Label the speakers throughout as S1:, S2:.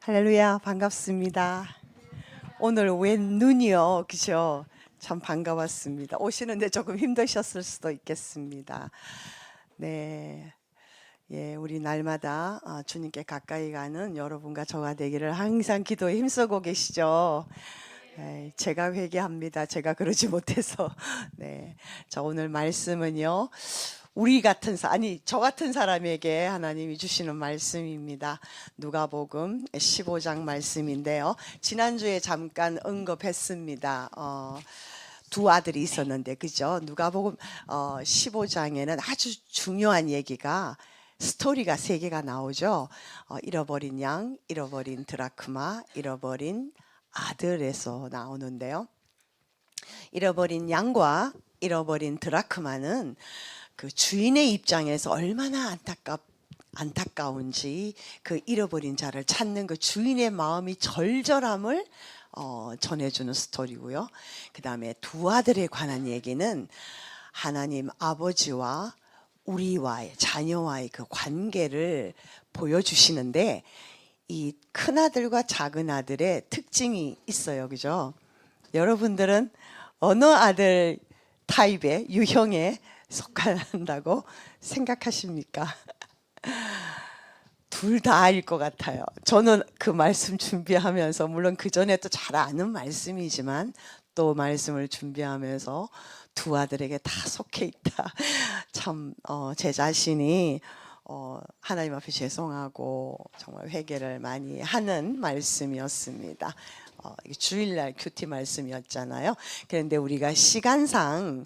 S1: 할렐루야, 반갑습니다. 오늘 웬 눈이요, 그죠? 참 반가웠습니다. 오시는데 조금 힘드셨을 수도 있겠습니다. 네, 예, 우리 날마다 주님께 가까이 가는 여러분과 저가 되기를 항상 기도에 힘쓰고 계시죠? 제가 회개합니다. 제가 그러지 못해서. 네, 자, 오늘 말씀은요. 저 같은 사람에게 하나님이 주시는 말씀입니다. 누가복음 15장 말씀인데요. 지난주에 잠깐 언급했습니다. 두 아들이 있었는데, 그죠? 누가복음 15장에는 아주 중요한 얘기가 스토리가 세 개가 나오죠. 잃어버린 양, 잃어버린 드라크마, 잃어버린 아들에서 나오는데요. 잃어버린 양과 잃어버린 드라크마는 그 주인의 입장에서 얼마나 안타까운지 그 잃어버린 자를 찾는 그 주인의 마음이 절절함을 전해주는 스토리고요. 그 다음에 두 아들에 관한 얘기는 하나님 아버지와 우리와의 자녀와의 그 관계를 보여주시는데 이 큰아들과 작은아들의 특징이 있어요. 그죠? 여러분들은 어느 아들 타입의 유형에 속한다고 생각하십니까? 둘 다일 것 같아요. 저는 그 말씀 준비하면서 물론 그 전에 또 잘 아는 말씀이지만 또 말씀을 준비하면서 두 아들에게 다 속해 있다. 참 제 자신이 하나님 앞에 죄송하고 정말 회개를 많이 하는 말씀이었습니다. 주일날 큐티 말씀이었잖아요. 그런데 우리가 시간상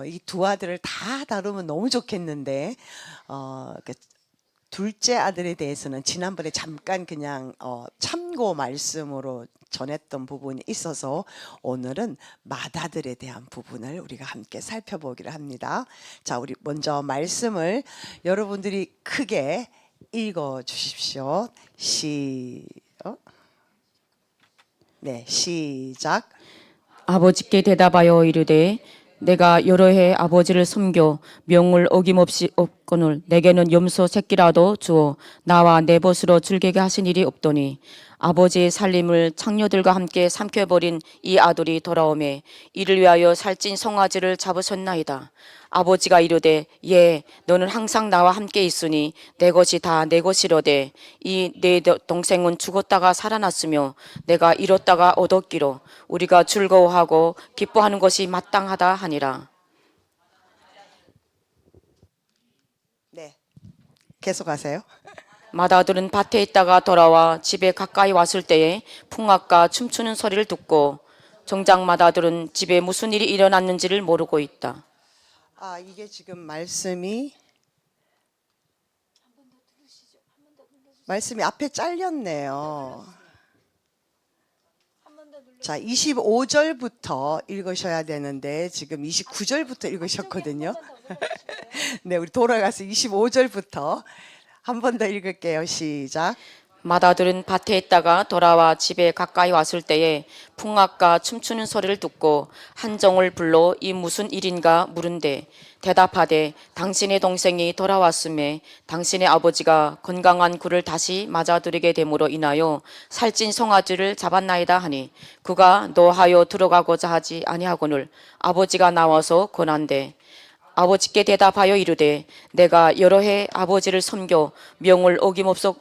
S1: 이 두 아들을 다 다루면 너무 좋겠는데 그 둘째 아들에 대해서는 지난번에 잠깐 그냥 참고 말씀으로 전했던 부분이 있어서 오늘은 맏아들에 대한 부분을 우리가 함께 살펴보기를 합니다. 자, 우리 먼저 말씀을 여러분들이 크게 읽어 주십시오. 네, 시작.
S2: 아버지께 대답하여 이르되 내가 여러 해 아버지를 섬겨 명을 어김없이 없거늘 내게는 염소 새끼라도 주어 나와 내 벗으로 즐기게 하신 일이 없더니 아버지의 살림을 창녀들과 함께 삼켜버린 이 아들이 돌아오매 이를 위하여 살찐 송아지를 잡으셨나이다. 아버지가 이르되 예 너는 항상 나와 함께 있으니 내 것이 다 내 것이로되 이 내 동생은 죽었다가 살아났으며 내가 잃었다가 얻었기로 우리가 즐거워하고 기뻐하는 것이 마땅하다 하니라.
S1: 네, 계속하세요.
S2: 맏아들은 밭에 있다가 돌아와 집에 가까이 왔을 때에 풍악과 춤추는 소리를 듣고 정작 맏아들은 집에 무슨 일이 일어났는지를 모르고 있다.
S1: 이게 지금 말씀이 앞에 잘렸네요. 자, 25절부터 읽으셔야 되는데 지금 29절부터 읽으셨거든요. 네, 우리 돌아가서 25절부터 한 번 더 읽을게요. 시작.
S2: 맏아들은 밭에 있다가 돌아와 집에 가까이 왔을 때에 풍악과 춤추는 소리를 듣고 한정을 불러 이 무슨 일인가 물은데 대답하되 당신의 동생이 돌아왔음에 당신의 아버지가 건강한 그를 다시 맞아들이게 됨으로 인하여 살찐 송아지를 잡았나이다 하니 그가 노하여 들어가고자 하지 아니하거늘 아버지가 나와서 권한대 아버지께 대답하여 이르되 내가 여러 해 아버지를 섬겨 명을 어김없어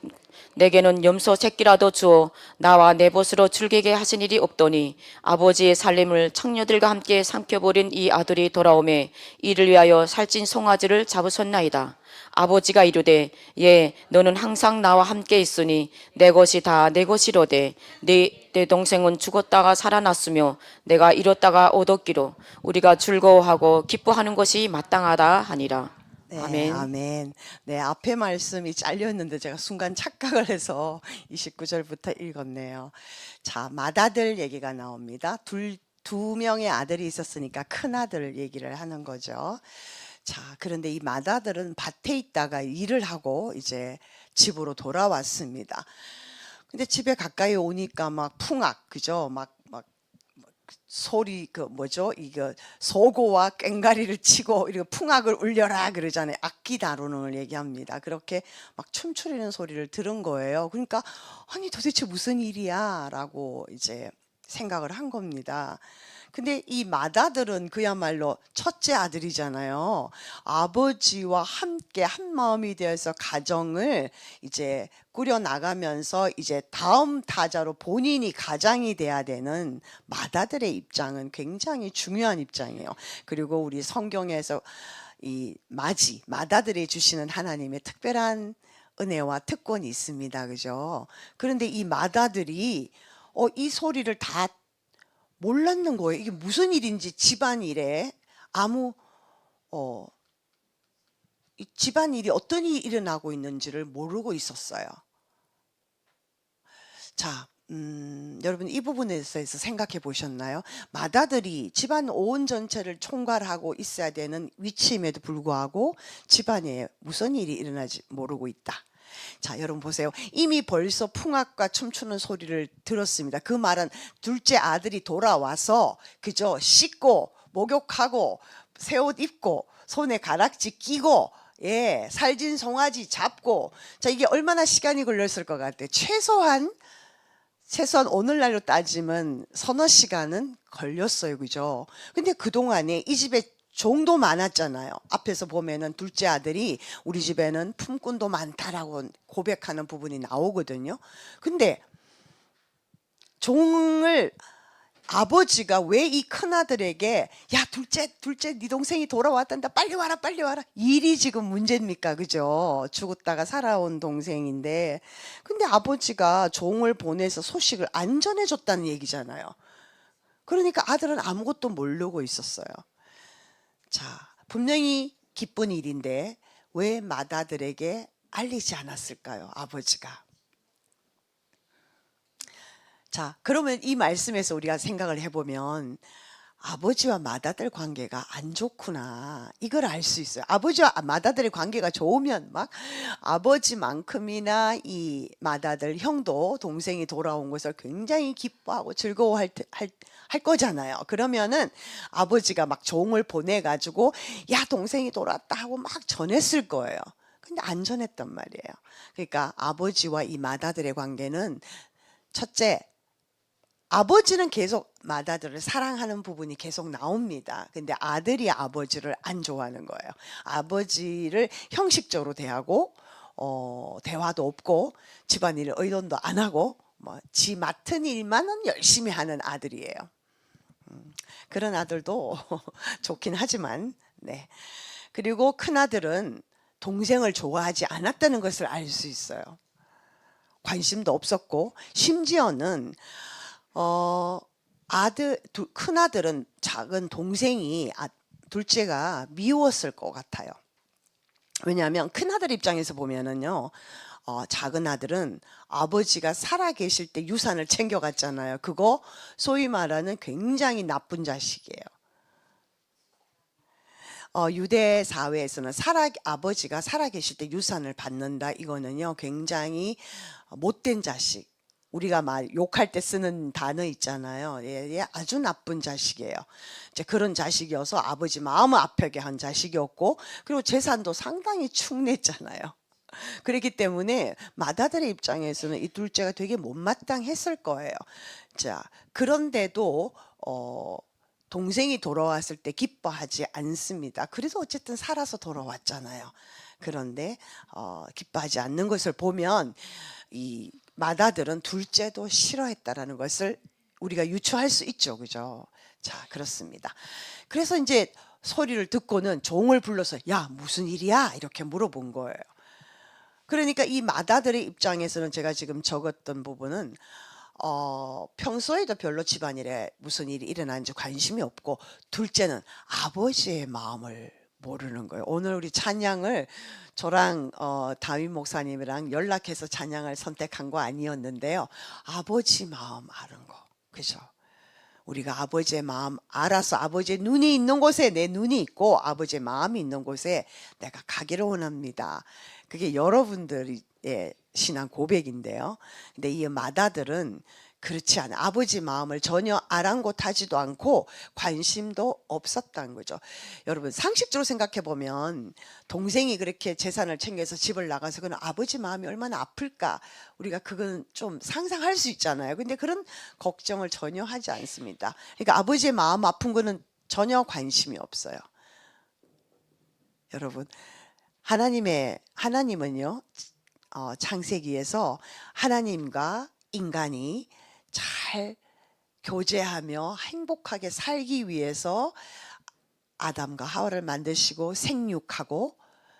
S2: 내게는 염소 새끼라도 주어 나와 내 벗으로 즐기게 하신 일이 없더니 아버지의 살림을 창녀들과 함께 삼켜버린 이 아들이 돌아오매 이를 위하여 살찐 송아지를 잡으셨나이다. 아버지가 이르되 예 너는 항상 나와 함께 있으니 내 것이 다 내 것이로되 내 동생은 죽었다가 살아났으며 내가 잃었다가 얻었기로 우리가 즐거워하고 기뻐하는 것이 마땅하다 하니라.
S1: 네,
S2: 아멘.
S1: 아멘. 네, 앞에 말씀이 잘렸는데 제가 순간 착각을 해서 29절부터 읽었네요. 자, 맏아들 얘기가 나옵니다. 두 명의 아들이 있었으니까 큰 아들 얘기를 하는 거죠. 자, 그런데 이 맏아들은 밭에 있다가 일을 하고 이제 집으로 돌아왔습니다. 근데 집에 가까이 오니까 막 풍악, 그죠? 막 소리 그 뭐죠? 이거 소고와 꽹과리를 치고 이렇게 풍악을 울려라 그러잖아요. 악기 다루는 걸 얘기합니다. 그렇게 막 춤추리는 소리를 들은 거예요. 그러니까 아니 도대체 무슨 일이야라고 이제 생각을 한 겁니다. 근데 이 맏아들은 그야말로 첫째 아들이잖아요. 아버지와 함께 한 마음이 되어서 가정을 이제 꾸려 나가면서 이제 다음 타자로 본인이 가장이 돼야 되는 맏아들의 입장은 굉장히 중요한 입장이에요. 그리고 우리 성경에서 이 맏아들이 주시는 하나님의 특별한 은혜와 특권이 있습니다. 그죠? 그런데 이 맏아들이 이 소리를 다 몰랐는 거예요. 이게 무슨 일인지 집안일에 아무 이 집안일이 어떤 일이 일어나고 있는지를 모르고 있었어요. 자, 여러분 이 부분에 대해서 생각해 보셨나요? 맏아들이 집안 온 전체를 총괄하고 있어야 되는 위치임에도 불구하고 집안에 무슨 일이 일어나지 모르고 있다. 자, 여러분 보세요. 이미 벌써 풍악과 춤추는 소리를 들었습니다. 그 말은 둘째 아들이 돌아와서 그저 씻고 목욕하고 새 옷 입고 손에 가락지 끼고 살진 송아지 잡고 자, 이게 얼마나 시간이 걸렸을 것 같아요. 최소한 오늘날로 따지면 서너 시간은 걸렸어요. 그죠? 근데 그동안에 이 집에 종도 많았잖아요. 앞에서 보면은 둘째 아들이 우리 집에는 품꾼도 많다라고 고백하는 부분이 나오거든요. 근데 종을 아버지가 왜 이 큰아들에게 야 둘째 네 동생이 돌아왔단다 빨리 와라 일이 지금 문제입니까? 그죠? 죽었다가 살아온 동생인데 근데 아버지가 종을 보내서 소식을 안 전해줬다는 얘기잖아요. 그러니까 아들은 아무것도 모르고 있었어요. 자, 분명히 기쁜 일인데 왜 맏아들에게 알리지 않았을까요? 아버지가. 자, 그러면 이 말씀에서 우리가 생각을 해보면 아버지와 맏아들 관계가 안 좋구나 이걸 알 수 있어요. 아버지와 맏아들의 관계가 좋으면 막 아버지만큼이나 이 맏아들 형도 동생이 돌아온 것을 굉장히 기뻐하고 즐거워할 할 거잖아요. 그러면은 아버지가 막 종을 보내가지고 야 동생이 돌아왔다 하고 막 전했을 거예요. 근데 안 전했단 말이에요. 그러니까 아버지와 이 맏아들의 관계는 첫째 아버지는 계속 맏아들을 사랑하는 부분이 계속 나옵니다. 근데 아들이 아버지를 안 좋아하는 거예요. 아버지를 형식적으로 대하고 대화도 없고 집안일 의논도 안 하고 지 맡은 일만은 열심히 하는 아들이에요. 그런 아들도 좋긴 하지만 네. 그리고 큰아들은 동생을 좋아하지 않았다는 것을 알 수 있어요. 관심도 없었고 심지어는 큰아들은 작은 동생이 둘째가 미웠을 것 같아요. 왜냐하면 큰아들 입장에서 보면은요, 작은 아들은 아버지가 살아계실 때 유산을 챙겨갔잖아요. 그거 소위 말하는 굉장히 나쁜 자식이에요. 유대 사회에서는 아버지가 살아계실 때 유산을 받는다. 이거는요, 굉장히 못된 자식. 우리가 욕할 때 쓰는 단어 있잖아요. 얘 아주 나쁜 자식이에요. 이제 그런 자식이어서 아버지 마음을 아프게 한 자식이었고, 그리고 재산도 상당히 축냈잖아요. 그렇기 때문에 맏아들의 입장에서는 이 둘째가 되게 못마땅했을 거예요. 자, 그런데도 동생이 돌아왔을 때 기뻐하지 않습니다. 그래서 어쨌든 살아서 돌아왔잖아요. 그런데 기뻐하지 않는 것을 보면 이 맏아들은 둘째도 싫어했다라는 것을 우리가 유추할 수 있죠. 그죠? 자, 그렇습니다. 그래서 이제 소리를 듣고는 종을 불러서 야, 무슨 일이야? 이렇게 물어본 거예요. 그러니까 이 맏아들의 입장에서는 제가 지금 적었던 부분은 평소에도 별로 집안일에 무슨 일이 일어나는지 관심이 없고 둘째는 아버지의 마음을 모르는 거예요. 오늘 우리 찬양을 저랑 다윈 목사님이랑 연락해서 찬양을 선택한 거 아니었는데요. 아버지 마음 아는 거. 그죠? 우리가 아버지의 마음 알아서 아버지의 눈이 있는 곳에 내 눈이 있고 아버지의 마음이 있는 곳에 내가 가기를 원합니다. 그게 여러분들의 신앙 고백인데요. 근데 이 맏아들은 그렇지 않아요. 아버지 마음을 전혀 아랑곳하지도 않고 관심도 없었다는 거죠. 여러분 상식적으로 생각해 보면 동생이 그렇게 재산을 챙겨서 집을 나가서 그는 아버지 마음이 얼마나 아플까 우리가 그건 좀 상상할 수 있잖아요. 근데 그런 걱정을 전혀 하지 않습니다. 그러니까 아버지의 마음 아픈 거는 전혀 관심이 없어요. 여러분 하나님은요 창세기에서 하나님과 인간이 잘 교제하며 행복하게 살기 위해서 아담과 하와를 만드시고 생육하고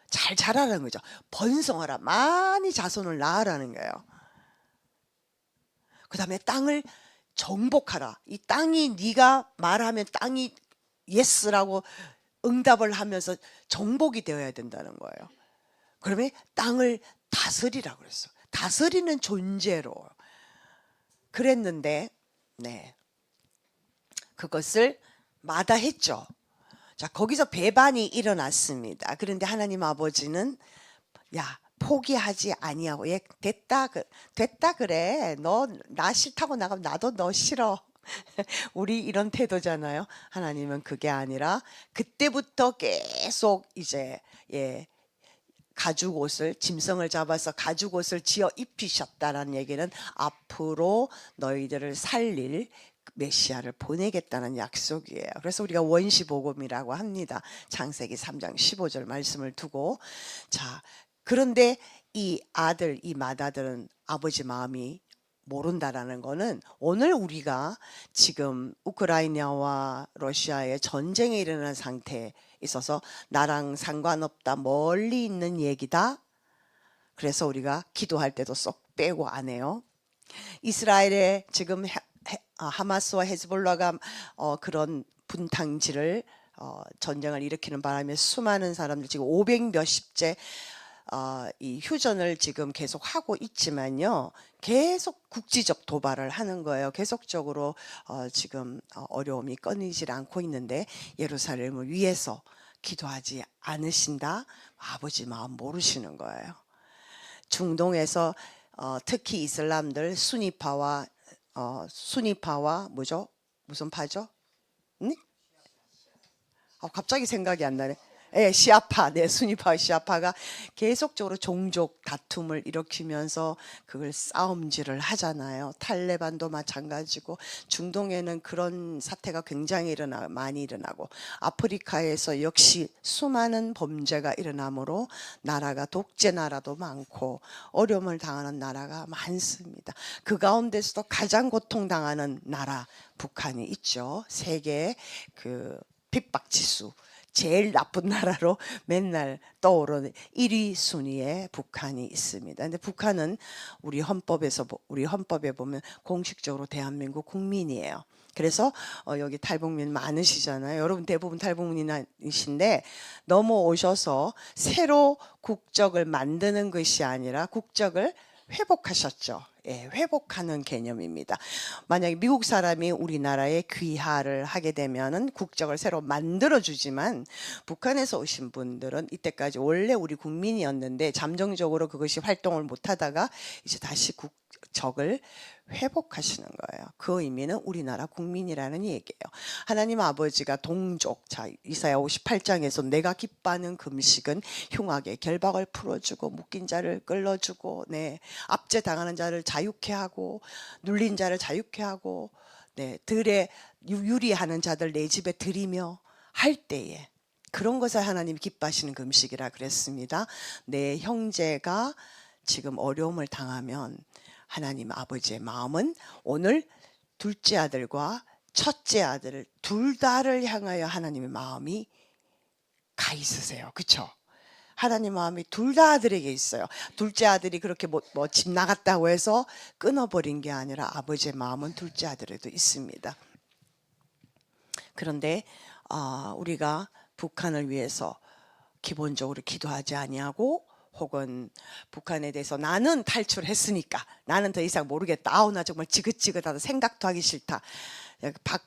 S1: 잘 자라라는 거죠. 번성하라, 많이 자손을 낳으라는 거예요. 그 다음에 땅을 정복하라. 이 땅이 네가 말하면 땅이 예스라고 응답을 하면서 정복이 되어야 된다는 거예요. 그러면 땅을 다스리라 그랬어. 다스리는 존재로 그랬는데, 네, 그것을 마다했죠. 자, 거기서 배반이 일어났습니다. 그런데 하나님 아버지는 야 포기하지 아니하고 얘 됐다 그래. 너 나 싫다고 나가면 나도 너 싫어. 우리 이런 태도잖아요. 하나님은 그게 아니라 그때부터 계속 이제 가죽 옷을 짐승을 잡아서 가죽 옷을 지어 입히셨다는 얘기는 앞으로 너희들을 살릴 메시아를 보내겠다는 약속이에요. 그래서 우리가 원시복음이라고 합니다. 창세기 3장 15절 말씀을 두고 자 그런데 이 맏아들은 아버지 마음이 모른다라는 거는 오늘 우리가 지금 우크라이나와 러시아의 전쟁이 일어난 상태에 있어서 나랑 상관없다 멀리 있는 얘기다. 그래서 우리가 기도할 때도 쏙 빼고 안 해요. 이스라엘의 지금 하마스와 헤즈볼라가 그런 분탕질을 전쟁을 일으키는 바람에 수많은 사람들 지금 500 몇십째 이 휴전을 지금 계속 하고 있지만요. 계속 국지적 도발을 하는 거예요. 계속적으로 지금 어려움이 끊이질 않고 있는데 예루살렘을 위해서 기도하지 않으신다? 아버지 마음 모르시는 거예요. 중동에서 특히 이슬람들 순위파와 뭐죠? 무슨 파죠? 네? 갑자기 생각이 안 나네. 네, 시아파, 순위파 시아파가 계속적으로 종족 다툼을 일으키면서 그걸 싸움질을 하잖아요. 탈레반도 마찬가지고 중동에는 그런 사태가 굉장히 많이 일어나고 아프리카에서 역시 수많은 범죄가 일어나므로 나라가 독재 나라도 많고 어려움을 당하는 나라가 많습니다. 그 가운데서도 가장 고통당하는 나라 북한이 있죠. 세계 그 핍박 지수 제일 나쁜 나라로 맨날 떠오르는 1위 순위에 북한이 있습니다. 근데 북한은 우리 헌법에 보면 공식적으로 대한민국 국민이에요. 그래서 여기 탈북민 많으시잖아요. 여러분 대부분 탈북민이신데 넘어오셔서 새로 국적을 만드는 것이 아니라 국적을 회복하셨죠. 예, 회복하는 개념입니다. 만약에 미국 사람이 우리나라에 귀화를 하게 되면은 국적을 새로 만들어주지만 북한에서 오신 분들은 이때까지 원래 우리 국민이었는데 잠정적으로 그것이 활동을 못하다가 이제 다시 국적을 회복하시는 거예요. 그 의미는 우리나라 국민이라는 얘기예요. 하나님 아버지가 동족, 자 이사야 58장에서 내가 기뻐하는 금식은 흉악의 결박을 풀어주고 묶인 자를 끌어주고 압제 당하는 자를 자유케 하고 눌린 자를 자유케 하고 들에 유리하는 자들 내 집에 들이며 할 때에 그런 것을 하나님이 기뻐하시는 금식이라 그랬습니다. 내 형제가 지금 어려움을 당하면 하나님 아버지의 마음은 오늘 둘째 아들과 첫째 아들을 둘 다를 향하여 하나님의 마음이 가 있으세요. 그렇죠? 하나님 마음이 둘 다 아들에게 있어요. 둘째 아들이 그렇게 집 나갔다고 해서 끊어버린 게 아니라 아버지의 마음은 둘째 아들에도 있습니다. 그런데 우리가 북한을 위해서 기본적으로 기도하지 아니하고 혹은 북한에 대해서 나는 탈출했으니까 나는 더 이상 모르겠다. 나 정말 지긋지긋하다. 생각도 하기 싫다.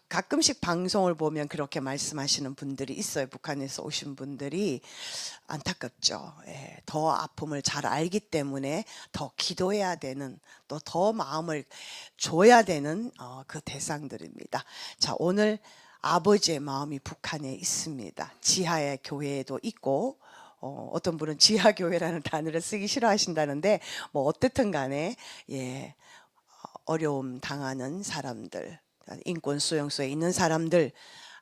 S1: 가끔씩 방송을 보면 그렇게 말씀하시는 분들이 있어요. 북한에서 오신 분들이. 안타깝죠. 예, 더 아픔을 잘 알기 때문에 더 기도해야 되는, 또 더 마음을 줘야 되는 그 대상들입니다. 자, 오늘 아버지의 마음이 북한에 있습니다. 지하의 교회에도 있고, 어떤 분은 지하교회라는 단어를 쓰기 싫어하신다는데, 뭐 어떻든 간에 예, 어려움 당하는 사람들, 인권 수용소에 있는 사람들,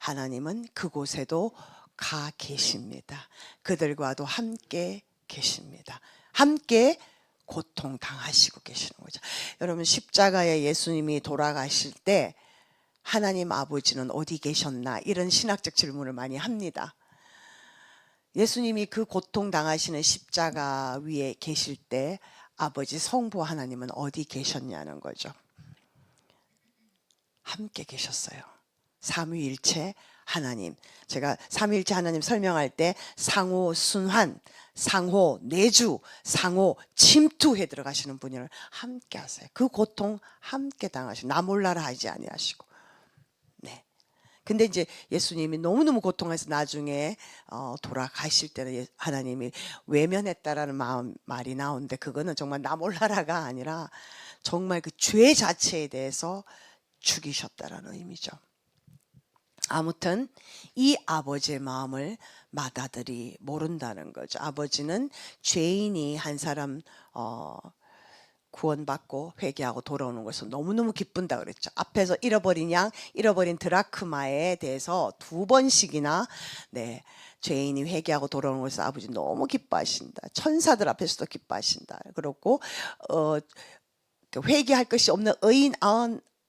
S1: 하나님은 그곳에도 가 계십니다. 그들과도 함께 계십니다. 함께 고통 당하시고 계시는 거죠. 여러분, 십자가에 예수님이 돌아가실 때 하나님 아버지는 어디 계셨나, 이런 신학적 질문을 많이 합니다. 예수님이 그 고통 당하시는 십자가 위에 계실 때 아버지 성부 하나님은 어디 계셨냐는 거죠. 함께 계셨어요. 삼위일체 하나님. 제가 삼위일체 하나님 설명할 때 상호 순환, 상호 내주, 상호 침투해 들어가시는 분을 함께 하세요. 그 고통 함께 당하시고, 나 몰라라 하지 아니하시고. 네. 근데 이제 예수님이 너무너무 고통해서 나중에 돌아가실 때는 하나님이 외면했다라는 말이 나오는데, 그거는 정말 나 몰라라가 아니라 정말 그 죄 자체에 대해서 죽이셨다라는 의미죠. 아무튼 이 아버지의 마음을 맏아들이 모른다는 거죠. 아버지는 죄인이 한 사람 구원받고 회개하고 돌아오는 것을 너무너무 기쁜다 그랬죠. 앞에서 잃어버린 양, 잃어버린 드라크마에 대해서 2번씩이나 네, 죄인이 회개하고 돌아오는 것을 아버지 너무 기뻐하신다. 천사들 앞에서도 기뻐하신다. 그렇고 회개할 것이 없는 의인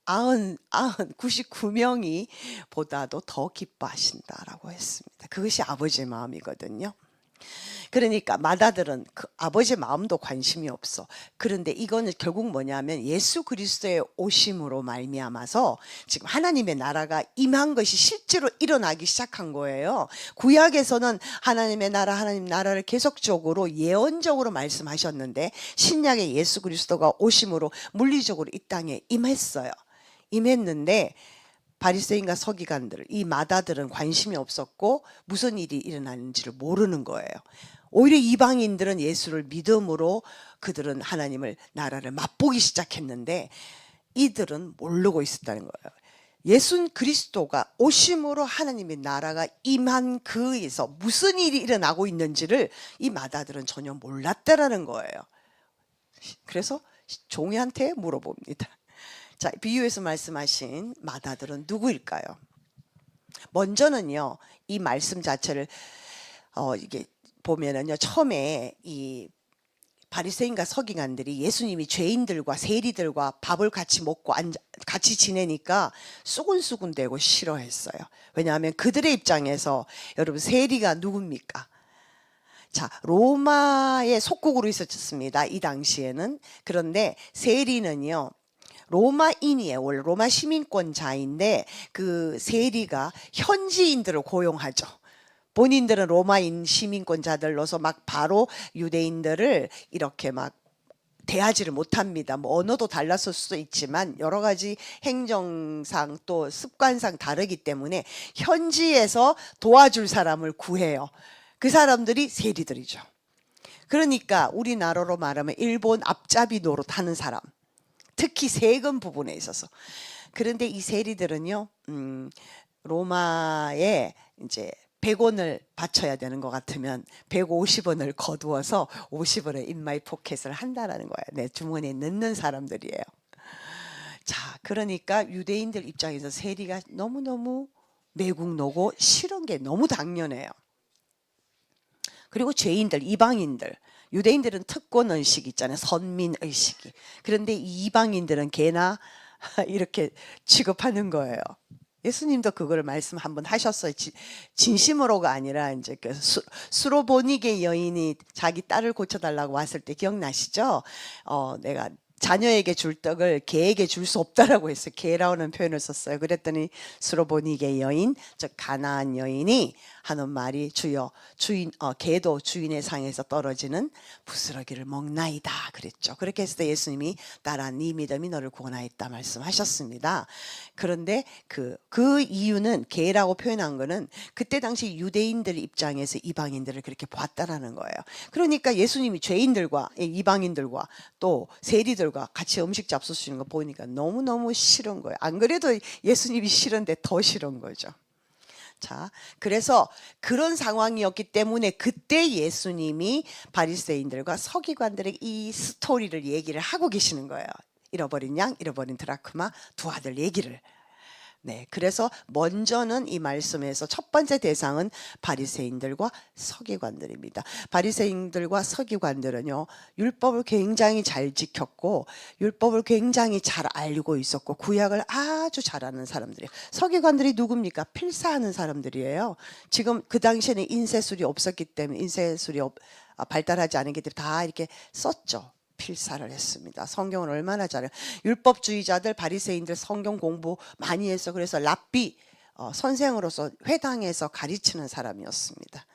S1: 99명이 보다도 더 기뻐하신다라고 했습니다. 그것이 아버지의 마음이거든요. 그러니까 맏아들은 그 아버지의 마음도 관심이 없어. 그런데 이거는 결국 뭐냐면 예수 그리스도의 오심으로 말미암아서 지금 하나님의 나라가 임한 것이 실제로 일어나기 시작한 거예요. 구약에서는 하나님의 나라, 하나님 나라를 계속적으로 예언적으로 말씀하셨는데, 신약의 예수 그리스도가 오심으로 물리적으로 이 땅에 임했어요. 임했는데 바리새인과 서기관들, 이 맏아들은 관심이 없었고 무슨 일이 일어나는지를 모르는 거예요. 오히려 이방인들은 예수를 믿음으로 그들은 하나님을 나라를 맛보기 시작했는데 이들은 모르고 있었다는 거예요. 예수 그리스도가 오심으로 하나님의 나라가 임한 그에서 무슨 일이 일어나고 있는지를 이 맏아들은 전혀 몰랐다라는 거예요. 그래서 종이한테 물어봅니다. 자, 비유에서 말씀하신 맏아들은 누구일까요? 먼저는요, 이 말씀 자체를 이게 보면은요, 처음에 이 바리새인과 서기관들이 예수님이 죄인들과 세리들과 밥을 같이 먹고 같이 지내니까 쑥은쑥은대고 싫어했어요. 왜냐하면 그들의 입장에서, 여러분, 세리가 누굽니까? 자, 로마의 속국으로 있었습니다. 이 당시에는. 그런데 세리는요, 로마인이에요. 원래 로마 시민권자인데 그 세리가 현지인들을 고용하죠. 본인들은 로마인 시민권자들로서 막 바로 유대인들을 이렇게 막 대하지를 못합니다. 뭐 언어도 달랐을 수도 있지만 여러 가지 행정상 또 습관상 다르기 때문에 현지에서 도와줄 사람을 구해요. 그 사람들이 세리들이죠. 그러니까 우리나라로 말하면 일본 앞잡이 노릇하는 사람, 특히 세금 부분에 있어서. 그런데 이 세리들은요, 로마에 이제 100원을 바쳐야 되는 것 같으면 150원을 거두어서 50원의 인마이 포켓을 한다라는 거예요. 내 주머니에 넣는 사람들이에요. 자, 그러니까 유대인들 입장에서 세리가 너무너무 매국노고 싫은 게 너무 당연해요. 그리고 죄인들, 이방인들, 유대인들은 특권 의식 있잖아요. 선민 의식이. 그런데 이 이방인들은 개나 이렇게 취급하는 거예요. 예수님도 그걸 말씀 한번 하셨어요. 진심으로가 아니라 이제 그 수로보니게 여인이 자기 딸을 고쳐달라고 왔을 때 기억나시죠? 내가 자녀에게 줄 떡을 개에게 줄 수 없다라고 했어요. 개라는 표현을 썼어요. 그랬더니 수로보니게 여인, 즉 가나안 여인이 하는 말이 주여 개도 주인의 상에서 떨어지는 부스러기를 먹나이다 그랬죠. 그렇게 했을 때 예수님이 딸아 네 믿음이 너를 구원하였다 말씀하셨습니다. 그런데 그 이유는 개라고 표현한 거는 그때 당시 유대인들 입장에서 이방인들을 그렇게 봤다라는 거예요. 그러니까 예수님이 죄인들과 이방인들과 또 세리들과 같이 음식 잡수시는 거 보니까 너무너무 싫은 거예요. 안 그래도 예수님이 싫은데 더 싫은 거죠. 자, 그래서 그런 상황이었기 때문에 그때 예수님이 바리새인들과 서기관들에게 이 스토리를 얘기를 하고 계시는 거예요. 잃어버린 양, 잃어버린 드라크마 두 아들 얘기를. 네, 그래서 먼저는 이 말씀에서 첫 번째 대상은 바리새인들과 서기관들입니다. 바리새인들과 서기관들은요, 율법을 굉장히 잘 지켰고 율법을 굉장히 잘 알고 있었고 구약을 아주 잘하는 사람들이에요. 서기관들이 누굽니까? 필사하는 사람들이에요. 지금 그 당시에는 인쇄술이 없었기 때문에 인쇄술이 발달하지 않은 게 다 이렇게 썼죠. 필사를 했습니다. 성경은 얼마나 잘해요. 율법주의자들 바리새인들 성경 공부 많이 해서 그래서 랍비 선생으로서 회당에서 가르치는 사람이었습니다.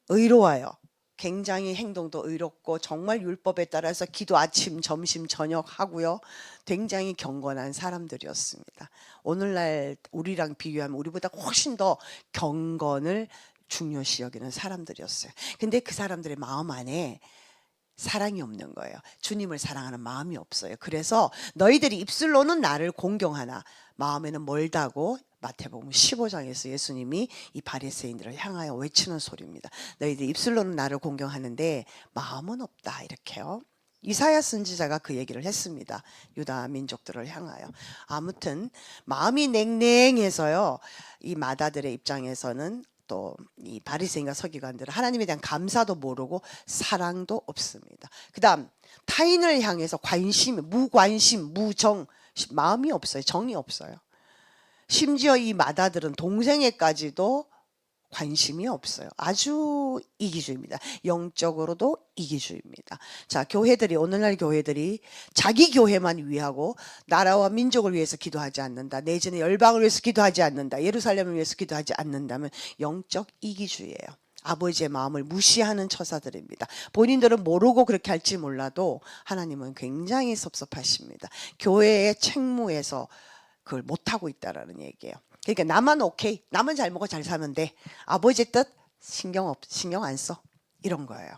S1: 의로워요. 굉장히 행동도 의롭고 정말 율법에 따라서 기도 아침 점심 저녁 하고요. 굉장히 경건한 사람들이었습니다. 오늘날 우리랑 비교하면 우리보다 훨씬 더 경건을 중요시 여기는 사람들이었어요. 근데 그 사람들의 마음 안에 사랑이 없는 거예요. 주님을 사랑하는 마음이 없어요. 그래서 너희들이 입술로는 나를 공경하나 마음에는 멀다고 마태복음 15장에서 예수님이 이 바리새인들을 향하여 외치는 소리입니다. 너희들이 입술로는 나를 공경하는데 마음은 없다 이렇게요. 이사야 선지자가 그 얘기를 했습니다. 유다 민족들을 향하여. 아무튼 마음이 냉랭해서요. 이 마다들의 입장에서는 또 이 바리새인과 서기관들은 하나님에 대한 감사도 모르고 사랑도 없습니다. 그다음 타인을 향해서 무관심, 무정, 마음이 없어요. 정이 없어요. 심지어 이 마다들은 동생에까지도 관심이 없어요. 아주 이기주의입니다. 영적으로도 이기주의입니다. 자, 오늘날 교회들이 자기 교회만 위하고 나라와 민족을 위해서 기도하지 않는다. 내지는 열방을 위해서 기도하지 않는다. 예루살렘을 위해서 기도하지 않는다면 영적 이기주의예요. 아버지의 마음을 무시하는 처사들입니다. 본인들은 모르고 그렇게 할지 몰라도 하나님은 굉장히 섭섭하십니다. 교회의 책무에서 그걸 못하고 있다라는 얘기예요. 그러니까 나만 오케이, 나만 잘 먹고 잘 사면 돼. 아버지 뜻 신경 안 써. 이런 거예요.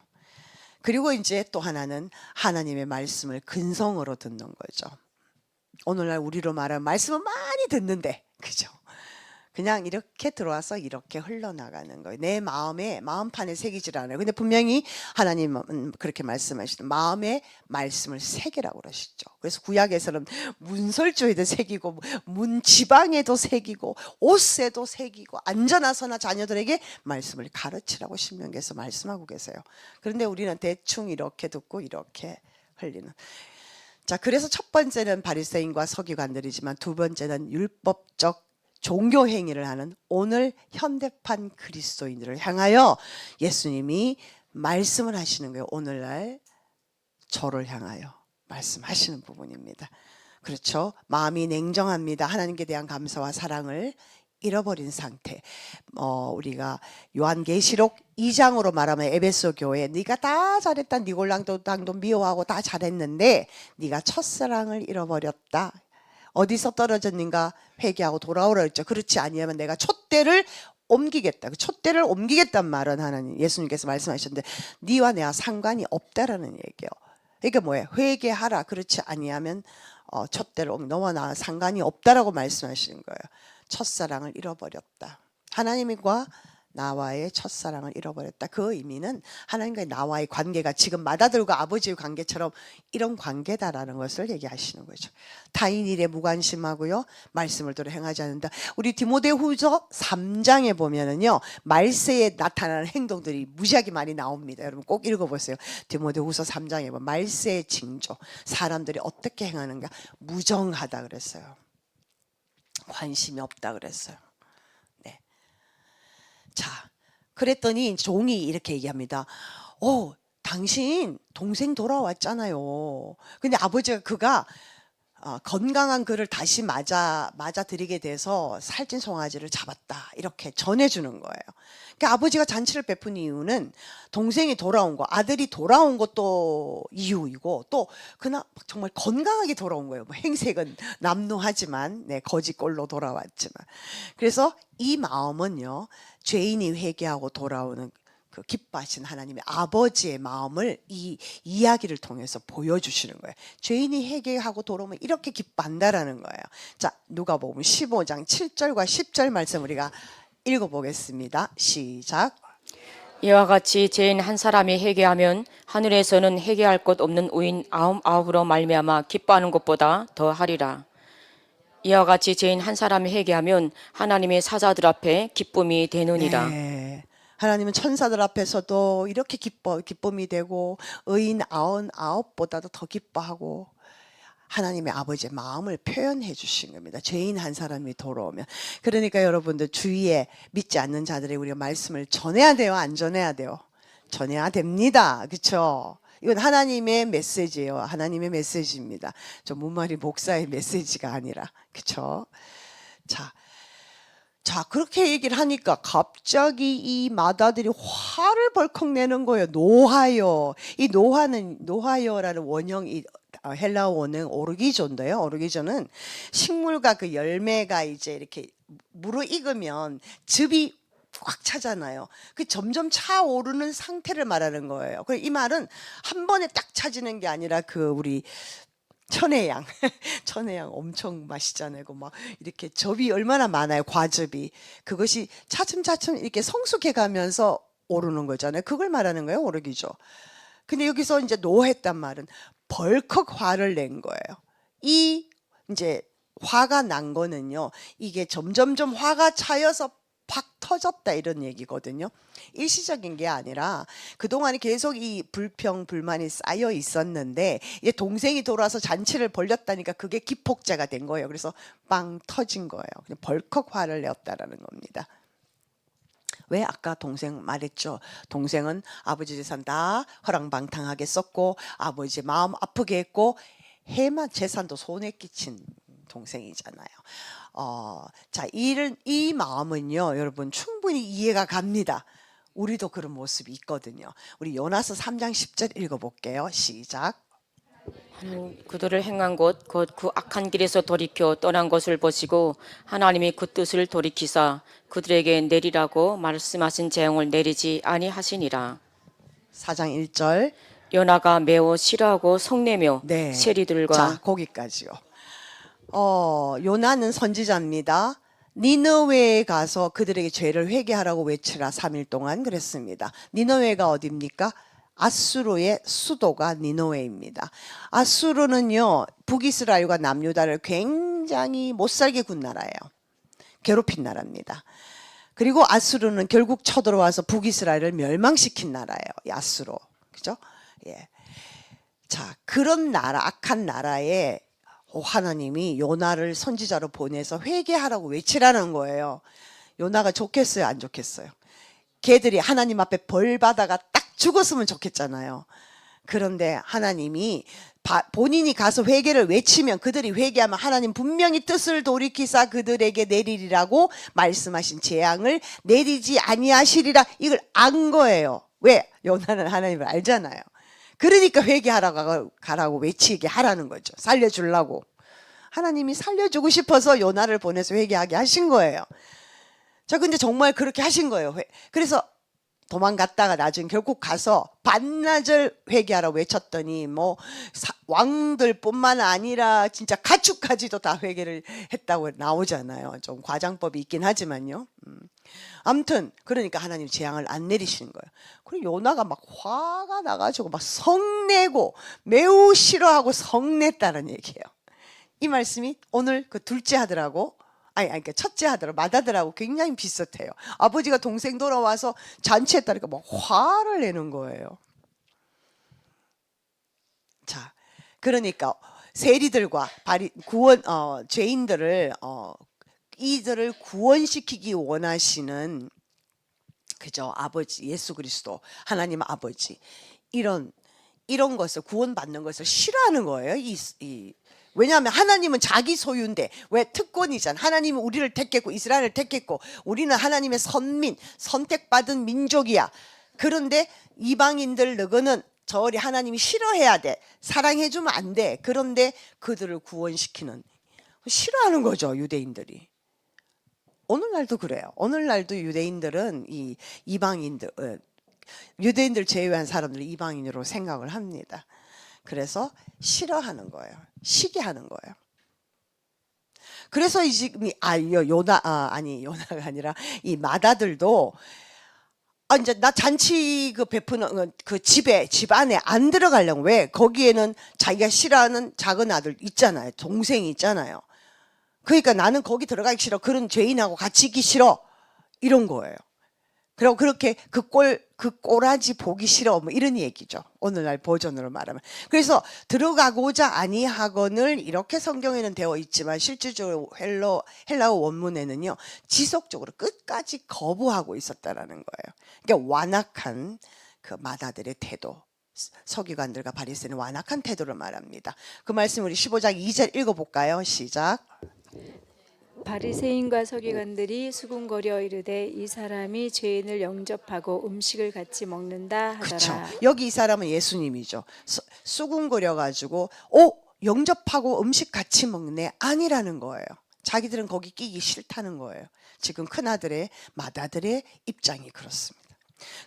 S1: 그리고 이제 또 하나는 하나님의 말씀을 근성으로 듣는 거죠. 오늘날 우리로 말하면 말씀은 많이 듣는데, 그죠? 그냥 이렇게 들어와서 이렇게 흘러나가는 거예요. 내 마음판에 새기질 않아요. 근데 분명히 하나님은 그렇게 말씀하시죠. 마음에 말씀을 새기라고 그러시죠. 그래서 구약에서는 문설주에도 새기고 문지방에도 새기고 옷에도 새기고 안전하서나 자녀들에게 말씀을 가르치라고 신명기에서 말씀하고 계세요. 그런데 우리는 대충 이렇게 듣고 이렇게 흘리는. 자, 그래서 첫 번째는 바리새인과 서기관들이지만 두 번째는 율법적 종교 행위를 하는 오늘 현대판 그리스도인들을 향하여 예수님이 말씀을 하시는 거예요. 오늘날 저를 향하여 말씀하시는 부분입니다. 그렇죠? 마음이 냉정합니다. 하나님께 대한 감사와 사랑을 잃어버린 상태. 우리가 요한계시록 2장으로 말하면 에베소 교회 네가 다 잘했다. 니골랑도 당도 미워하고 다 잘했는데 네가 첫사랑을 잃어버렸다. 어디서 떨어졌는가 회개하고 돌아오라 했죠. 그렇지 아니하면 내가 촛대를 옮기겠다. 그 촛대를 옮기겠단 말은 하나님 예수님께서 말씀하셨는데 네와 내와 상관이 없다라는 얘기예요. 그러니까 뭐예요? 회개하라. 그렇지 아니하면 촛대를 너와 나 상관이 없다라고 말씀하시는 거예요. 첫사랑을 잃어버렸다. 하나님과 나와의 첫사랑을 잃어버렸다. 그 의미는 하나님과 나와의 관계가 지금 마다들과 아버지의 관계처럼 이런 관계다라는 것을 얘기하시는 거죠. 타인 일에 무관심하고요. 말씀을 들어 행하지 않는다. 우리 디모데후서 3장에 보면은요. 말세에 나타나는 행동들이 무지하게 많이 나옵니다. 여러분 꼭 읽어보세요. 디모데후서 3장에 보면 말세의 징조. 사람들이 어떻게 행하는가. 무정하다 그랬어요. 관심이 없다 그랬어요. 자, 그랬더니 종이 이렇게 얘기합니다. 당신 동생 돌아왔잖아요. 근데 아버지가 그가 건강한 그를 다시 맞아들이게 돼서 살찐 송아지를 잡았다. 이렇게 전해주는 거예요. 그러니까 아버지가 잔치를 베푼 이유는 동생이 돌아온 거, 아들이 돌아온 것도 이유이고 또 그나 정말 건강하게 돌아온 거예요. 뭐 행색은 남루하지만 거지꼴로 돌아왔지만. 그래서 이 마음은요. 죄인이 회개하고 돌아오는 그 기뻐하신 하나님의 아버지의 마음을 이 이야기를 통해서 보여주시는 거예요. 죄인이 회개하고 돌아오면 이렇게 기뻐한다라는 거예요. 자, 누가복음 15장 7절과 10절 말씀 우리가 읽어보겠습니다. 시작.
S2: 이와 같이 죄인 한 사람이 회개하면 하늘에서는 회개할 것 없는 의인 99으로 말미암아 기뻐하는 것보다 더 하리라. 이와 같이 죄인 한 사람이 회개하면 하나님의 사자들 앞에 기쁨이 되느니라.
S1: 네. 하나님은 천사들 앞에서도 이렇게 기쁨이 되고 의인 99보다도 더 기뻐하고 하나님의 아버지의 마음을 표현해 주신 겁니다. 죄인 한 사람이 돌아오면. 그러니까 여러분들 주위에 믿지 않는 자들에게 우리가 말씀을 전해야 돼요? 안 전해야 돼요? 전해야 됩니다. 그렇죠? 이건 하나님의 메시지예요. 하나님의 메시지입니다. 저 문마리 목사의 메시지가 아니라. 그렇죠? 자, 그렇게 얘기를 하니까 갑자기 이 마다들이 화를 벌컥 내는 거예요. 노하여. 이 노하여라는 원형이 헬라어 원형 오르기조인데요. 오르기조는 식물과 그 열매가 이제 이렇게 무르익으면 즙이 꽉 차잖아요. 그 점점 차오르는 상태를 말하는 거예요. 이 말은 한 번에 딱 차지는 게 아니라 그 우리 천혜향, 천혜향 엄청 맛있잖아요. 막 이렇게 즙이 얼마나 많아요. 과즙이. 그것이 차츰차츰 이렇게 성숙해 가면서 오르는 거잖아요. 그걸 말하는 거예요. 오르기죠. 근데 여기서 이제 노했단 말은 벌컥 화를 낸 거예요. 이 이제 화가 난 거는요. 이게 점점점 화가 차여서 팍 터졌다 이런 얘기거든요. 일시적인 게 아니라 그동안 계속 이 불만이 쌓여 있었는데 이제 동생이 돌아와서 잔치를 벌렸다니까 그게 기폭제가 된 거예요. 그래서 빵 터진 거예요. 그냥 벌컥 화를 내었다라는 겁니다. 왜 아까 동생 말했죠. 동생은 아버지 재산 다 허랑방탕하게 썼고 아버지 마음 아프게 했고 해만 재산도 손에 끼친 동생이잖아요. 자, 이 마음은요, 여러분 충분히 이해가 갑니다. 우리도 그런 모습이 있거든요. 우리 요나서 3장 10절 읽어볼게요. 시작.
S2: 그들을 행한 것 곧 그 악한 길에서 돌이켜 떠난 것을 보시고 하나님이 그 뜻을 돌이키사 그들에게 내리라고 말씀하신 재앙을 내리지 아니하시니라.
S1: 4장 1절.
S2: 요나가 매우 싫어하고 성내며
S1: 네.
S2: 세리들과
S1: 자, 거기까지요. 요나는 선지자입니다. 니느웨에 가서 그들에게 죄를 회개하라고 외치라 3일 동안 그랬습니다. 니느웨가 어디입니까? 아수르의 수도가 니느웨입니다. 아수르는요, 북이스라엘과 남유다를 굉장히 못살게 군 나라예요. 괴롭힌 나라입니다. 그리고 아수르는 결국 쳐들어와서 북이스라엘을 멸망시킨 나라예요. 이 아수르. 그죠? 예. 자, 그런 나라, 악한 나라에 하나님이 요나를 선지자로 보내서 회개하라고 외치라는 거예요. 요나가 좋겠어요? 안 좋겠어요? 걔들이 하나님 앞에 벌 받아가 딱 죽었으면 좋겠잖아요. 그런데 하나님이 본인이 가서 회개를 외치면 그들이 회개하면 하나님 분명히 뜻을 돌이키사 그들에게 내리리라고 말씀하신 재앙을 내리지 아니하시리라. 이걸 안 거예요. 왜? 요나는 하나님을 알잖아요. 그러니까 회개하라고 가라고 외치게 하라는 거죠. 살려주려고. 하나님이 살려주고 싶어서 요나를 보내서 회개하게 하신 거예요. 자, 근데 정말 그렇게 하신 거예요. 그래서 도망갔다가 나중에 결국 가서 반나절 회개하라고 외쳤더니 뭐 왕들뿐만 아니라 진짜 가축까지도 다 회개를 했다고 나오잖아요. 좀 과장법이 있긴 하지만요. 아무튼 그러니까 하나님 재앙을 안 내리시는 거예요. 그리고 요나가 막 화가 나가지고 막 성내고 매우 싫어하고 성냈다는 얘기예요. 이 말씀이 오늘 그 둘째 아들하고 그러니까 첫째 아들하고 맏아들하고 굉장히 비슷해요. 아버지가 동생 돌아와서 잔치했다니까 막 화를 내는 거예요. 자, 그러니까 세리들과 죄인들을 이들을 구원시키기 원하시는 그죠 아버지 예수 그리스도 하나님 아버지 이런 것을 구원받는 것을 싫어하는 거예요. 왜냐하면 하나님은 자기 소유인데 왜 특권이잖아. 하나님은 우리를 택했고 이스라엘을 택했고 우리는 하나님의 선민, 선택받은 민족이야. 그런데 이방인들 너거는 저리 하나님이 싫어해야 돼. 사랑해주면 안 돼. 그런데 그들을 구원시키는 싫어하는 거죠, 유대인들이. 오늘날도 그래요. 오늘날도 유대인들은 이 이방인들, 유대인들 제외한 사람들을 이방인으로 생각을 합니다. 그래서 싫어하는 거예요. 시기하는 거예요. 그래서 지금 요나가 아니라 이 마다들도 이제 나 잔치 그 베푸는 그 집 안에 안 들어가려고. 왜? 거기에는 자기가 싫어하는 작은 아들 있잖아요. 동생이 있잖아요. 그러니까 나는 거기 들어가기 싫어. 그런 죄인하고 같이 있기 싫어. 이런 거예요. 그리고 그렇게 그 꼬라지 보기 싫어. 뭐 이런 얘기죠. 오늘날 버전으로 말하면. 그래서 들어가고자 아니하거늘 이렇게 성경에는 되어 있지만 실질적으로 헬라어 원문에는요. 지속적으로 끝까지 거부하고 있었다라는 거예요. 그러니까 완악한 그 마다들의 태도. 서기관들과 바리새인의 완악한 태도를 말합니다. 그 말씀 우리 15장 2절 읽어볼까요? 시작.
S3: 바리새인과 서기관들이 수군거려 이르되 이 사람이 죄인을 영접하고 음식을 같이 먹는다
S1: 그렇죠.
S3: 하더라.
S1: 여기 이 사람은 예수님이죠. 수군거려 가지고 영접하고 음식 같이 먹네 아니라는 거예요. 자기들은 거기 끼기 싫다는 거예요. 지금 큰아들의 마다들의 입장이 그렇습니다.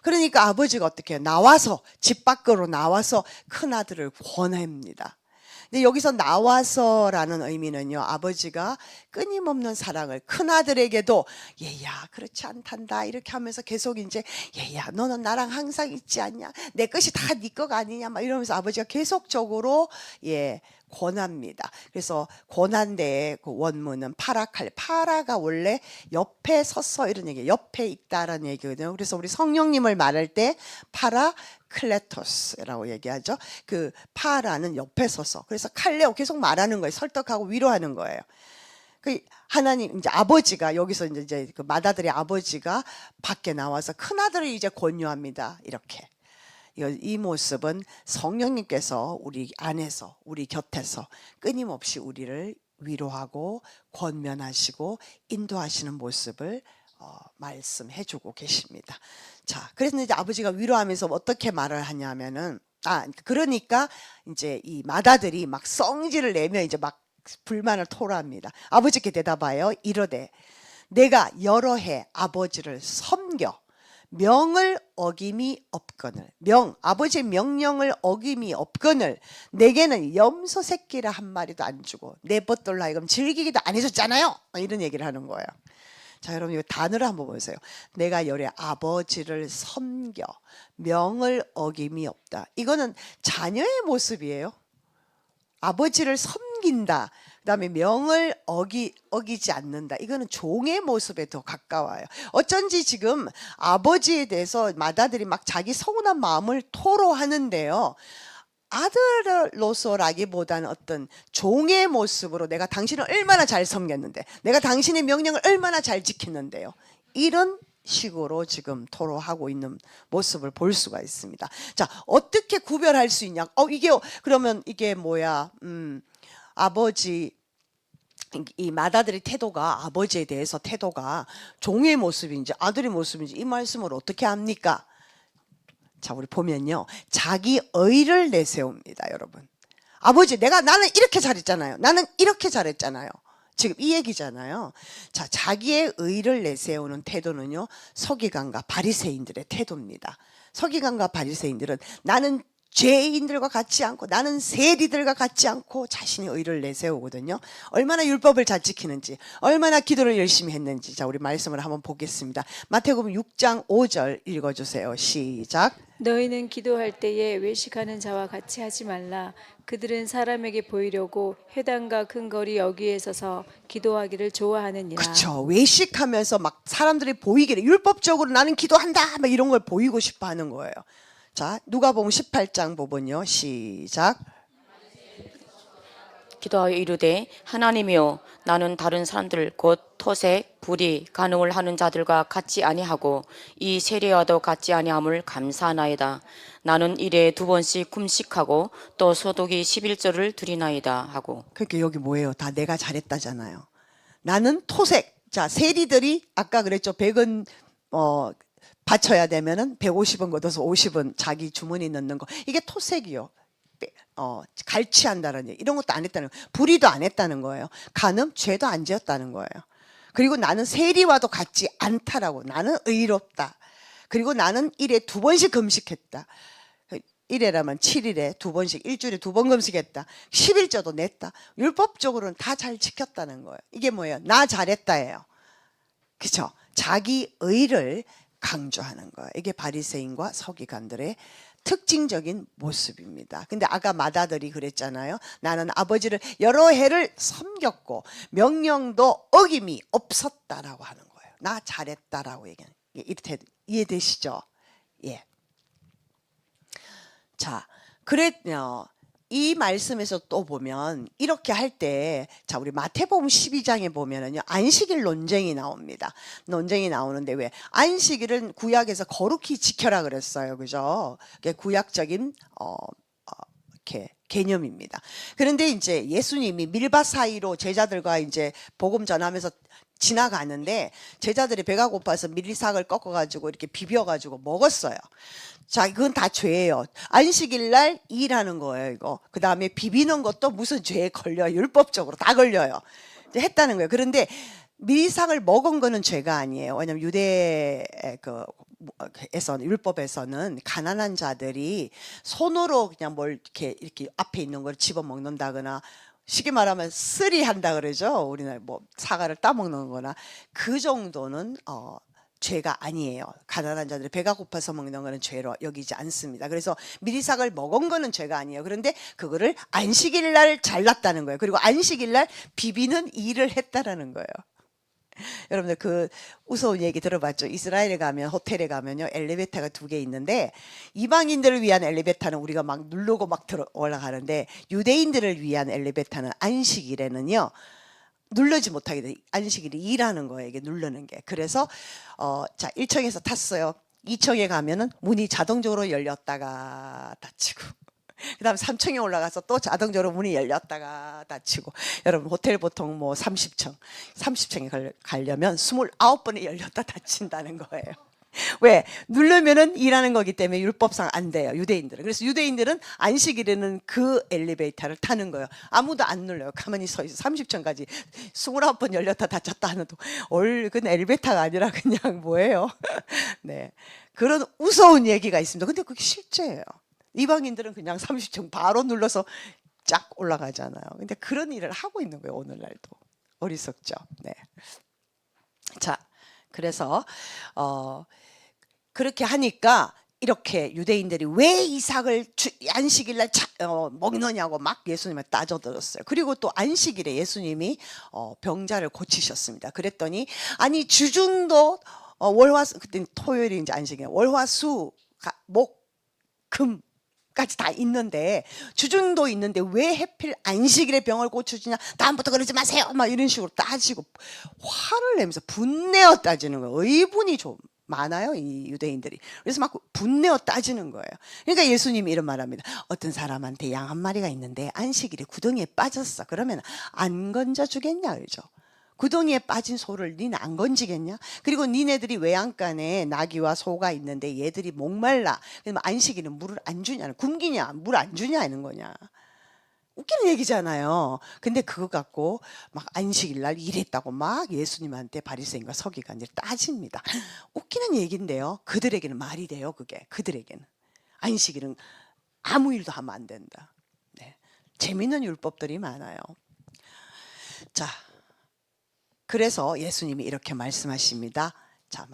S1: 그러니까 아버지가 어떻게 해요? 나와서 집 밖으로 나와서 큰아들을 권합니다. 근데 여기서 나와서라는 의미는요, 아버지가 끊임없는 사랑을 큰아들에게도 얘야 그렇지 않단다 이렇게 하면서 계속 이제 얘야 너는 나랑 항상 있지 않냐, 내 것이 다 네 거가 아니냐 막 이러면서 아버지가 계속적으로 권합니다. 그래서 권한대의 그 원문은 파라가 원래 옆에 섰어 이런 얘기예요. 옆에 있다라는 얘기거든요. 그래서 우리 성령님을 말할 때 파라클레토스라고 얘기하죠. 그 파라는 옆에 서서. 그래서 칼레오 계속 말하는 거예요. 설득하고 위로하는 거예요. 그 하나님 이제 아버지가 여기서 이제 그 마다들의 아버지가 밖에 나와서 큰 아들을 이제 권유합니다. 이렇게. 이 모습은 성령님께서 우리 안에서 우리 곁에서 끊임없이 우리를 위로하고 권면하시고 인도하시는 모습을 말씀해주고 계십니다. 자, 그래서 이제 아버지가 위로하면서 어떻게 말을 하냐면은 그러니까 이제 이 마다들이 막 성질을 내며 이제 막 불만을 토로합니다. 아버지께 대답하여 이르되 내가 여러 해 아버지를 섬겨 명을 어김이 없거늘, 아버지의 명령을 어김이 없거늘 내게는 염소 새끼를 한 마리도 안 주고 내 벗돌로 하여금 즐기기도 안 해줬잖아요. 이런 얘기를 하는 거예요. 자, 여러분 이 단어를 한번 보세요. 내가 열에 아버지를 섬겨 명을 어김이 없다. 이거는 자녀의 모습이에요. 아버지를 섬긴다. 그다음에 명을 어기지 않는다. 이거는 종의 모습에 더 가까워요. 어쩐지 지금 아버지에 대해서 마다들이 막 자기 서운한 마음을 토로하는데요. 아들로서라기보다는 어떤 종의 모습으로 내가 당신을 얼마나 잘 섬겼는데, 내가 당신의 명령을 얼마나 잘 지켰는데요. 이런 식으로 지금 토로하고 있는 모습을 볼 수가 있습니다. 자, 어떻게 구별할 수 있냐? 그러면 이게 뭐야? 아버지, 이 마다들의 태도가 아버지에 대해서 태도가 종의 모습인지 아들의 모습인지 이 말씀을 어떻게 합니까? 자, 우리 보면요. 자기 의를 내세웁니다, 여러분. 아버지, 나는 이렇게 잘했잖아요. 나는 이렇게 잘했잖아요. 지금 이 얘기잖아요. 자, 자기의 의를 내세우는 태도는요, 서기관과 바리새인들의 태도입니다. 서기관과 바리새인들은 나는 죄인들과 같지 않고 나는 세리들과 같지 않고 자신의 의를 내세우거든요. 얼마나 율법을 잘 지키는지, 얼마나 기도를 열심히 했는지. 자, 우리 말씀을 한번 보겠습니다. 마태복음 6장 5절 읽어주세요. 시작.
S3: 너희는 기도할 때에 외식하는 자와 같이 하지 말라. 그들은 사람에게 보이려고 회당과 큰 거리 여기에 서서 기도하기를 좋아하느니라.
S1: 그렇죠. 외식하면서 막 사람들이 보이기를 율법적으로 나는 기도한다 막 이런 걸 보이고 싶어 하는 거예요. 자, 누가복음 18장 보면요. 시작.
S2: 기도하여 이르되 하나님이여 나는 다른 사람들 곧 토색, 불의, 간음을 하는 자들과 같지 아니하고 이 세례와도 같지 아니함을 감사하나이다. 나는 일에 2번씩 금식하고 또 소독이 11조를 드리나이다 하고.
S1: 그러니까 여기 뭐예요? 다 내가 잘했다잖아요. 나는 토색. 자, 세리들이 아까 그랬죠. 100원 바쳐야 되면은 150원 걷어서 50원 자기 주머니 넣는 거. 이게 토색이요. 갈취한다는 얘기. 이런 것도 안 했다는 거예요. 불의도 안 했다는 거예요. 간음, 죄도 안 지었다는 거예요. 그리고 나는 세리와도 같지 않다라고. 나는 의롭다. 그리고 나는 일에 2번씩 금식했다. 1회라면 7일에 2번씩, 일주일에 2번 금식했다. 11조도 냈다. 율법적으로는 다 잘 지켰다는 거예요. 이게 뭐예요? 나 잘했다예요. 그렇죠? 자기 의를 강조하는 거예요. 이게 바리새인과 서기관들의 특징적인 모습입니다. 근데 아까 마다들이 그랬잖아요. 나는 아버지를 여러 해를 섬겼고 명령도 어김이 없었다라고 하는 거예요. 나 잘했다라고 얘기하는. 이렇게 이해되시죠? 예. 자, 그랬요. 이 말씀에서 또 보면 이렇게 할 때, 자, 우리 마태복음 12장에 보면은요, 안식일 논쟁이 나옵니다. 논쟁이 나오는데 왜? 안식일은 구약에서 거룩히 지켜라 그랬어요. 그죠? 그게 구약적인, 이렇게 개념입니다. 그런데 이제 예수님이 밀밭 사이로 제자들과 이제 복음 전하면서 지나가는데 제자들이 배가 고파서 밀리삭을 꺾어가지고 이렇게 비벼가지고 먹었어요. 자, 그건 다 죄예요. 안식일 날 일하는 거예요, 이거. 그 다음에 비비는 것도 무슨 죄에 걸려요. 율법적으로 다 걸려요. 이제 했다는 거예요. 그런데 밀리삭을 먹은 거는 죄가 아니에요. 왜냐면 에서는 율법에서는 가난한 자들이 손으로 그냥 뭘 이렇게 앞에 있는 걸 집어 먹는다거나 쉽게 말하면 쓰리 한다 그러죠. 우리나라 뭐 사과를 따먹는 거나 그 정도는 죄가 아니에요. 가난한 자들이 배가 고파서 먹는 거는 죄로 여기지 않습니다. 그래서 미리삭을 먹은 거는 죄가 아니에요. 그런데 그거를 안식일 날 잘랐다는 거예요. 그리고 안식일 날 비비는 일을 했다라는 거예요. 여러분들 그 무서운 얘기 들어봤죠? 이스라엘에 가면 호텔에 가면요 엘리베이터가 2개 있는데 이방인들을 위한 엘리베이터는 우리가 막 누르고 막 올라가는데 유대인들을 위한 엘리베이터는 안식일에는요 누르지 못하게 돼. 안식일이 일하는 거예요. 이게 누르는 게. 그래서 자 1층에서 탔어요. 2층에 가면은 문이 자동적으로 열렸다가 닫히고 그 다음에 3층에 올라가서 또 자동적으로 문이 열렸다가 닫히고 여러분 호텔 보통 뭐 30층에 가려면 29번에 열렸다 닫힌다는 거예요. 왜? 누르면은 일하는 거기 때문에 율법상 안 돼요. 유대인들은. 그래서 유대인들은 안식일에는 그 엘리베이터를 타는 거예요. 아무도 안 눌러요. 가만히 서 있어. 30층까지 29번 열렸다 닫혔다 하는 그건 엘리베이터가 아니라 그냥 뭐예요? 네. 그런 무서운 얘기가 있습니다. 근데 그게 실제예요. 이방인들은 그냥 30층 바로 눌러서 쫙 올라가잖아요. 근데 그런 일을 하고 있는 거예요. 오늘날도. 어리석죠. 네. 자, 그래서 그렇게 하니까 이렇게 유대인들이 왜 이삭을 안식일 날 먹느냐고 막 예수님을 따져들었어요. 그리고 또 안식일에 예수님이 병자를 고치셨습니다. 그랬더니 아니 주중도 월화수 그때 토요일이 이제 안식일 월화수 목 금 까지 다 있는데 주중도 있는데 왜 하필 안식일에 병을 고쳐주냐 다음부터 그러지 마세요 막 이런 식으로 따지고 화를 내면서 분내어 따지는 거예요. 의분이 좀 많아요 이 유대인들이. 그래서 막 분내어 따지는 거예요. 그러니까 예수님이 이런 말합니다. 어떤 사람한테 양 한 마리가 있는데 안식일에 구덩이에 빠졌어. 그러면 안 건져 주겠냐 그죠? 구덩이에 빠진 소를 니는 안 건지겠냐? 그리고 니네들이 외양간에 나귀와 소가 있는데 얘들이 목말라. 그러면 안식일은 물을 안 주냐? 굶기냐? 물 안 주냐? 하는 거냐? 웃기는 얘기잖아요. 근데 그거 갖고 막 안식일 날 일했다고 막 예수님한테 바리새인과 서기관들이 따집니다. 웃기는 얘기인데요. 그들에게는 말이 돼요. 그게 그들에게는 안식일은 아무 일도 하면 안 된다. 네. 재밌는 율법들이 많아요. 자. 그래서 예수님이 이렇게 말씀하십니다. 자,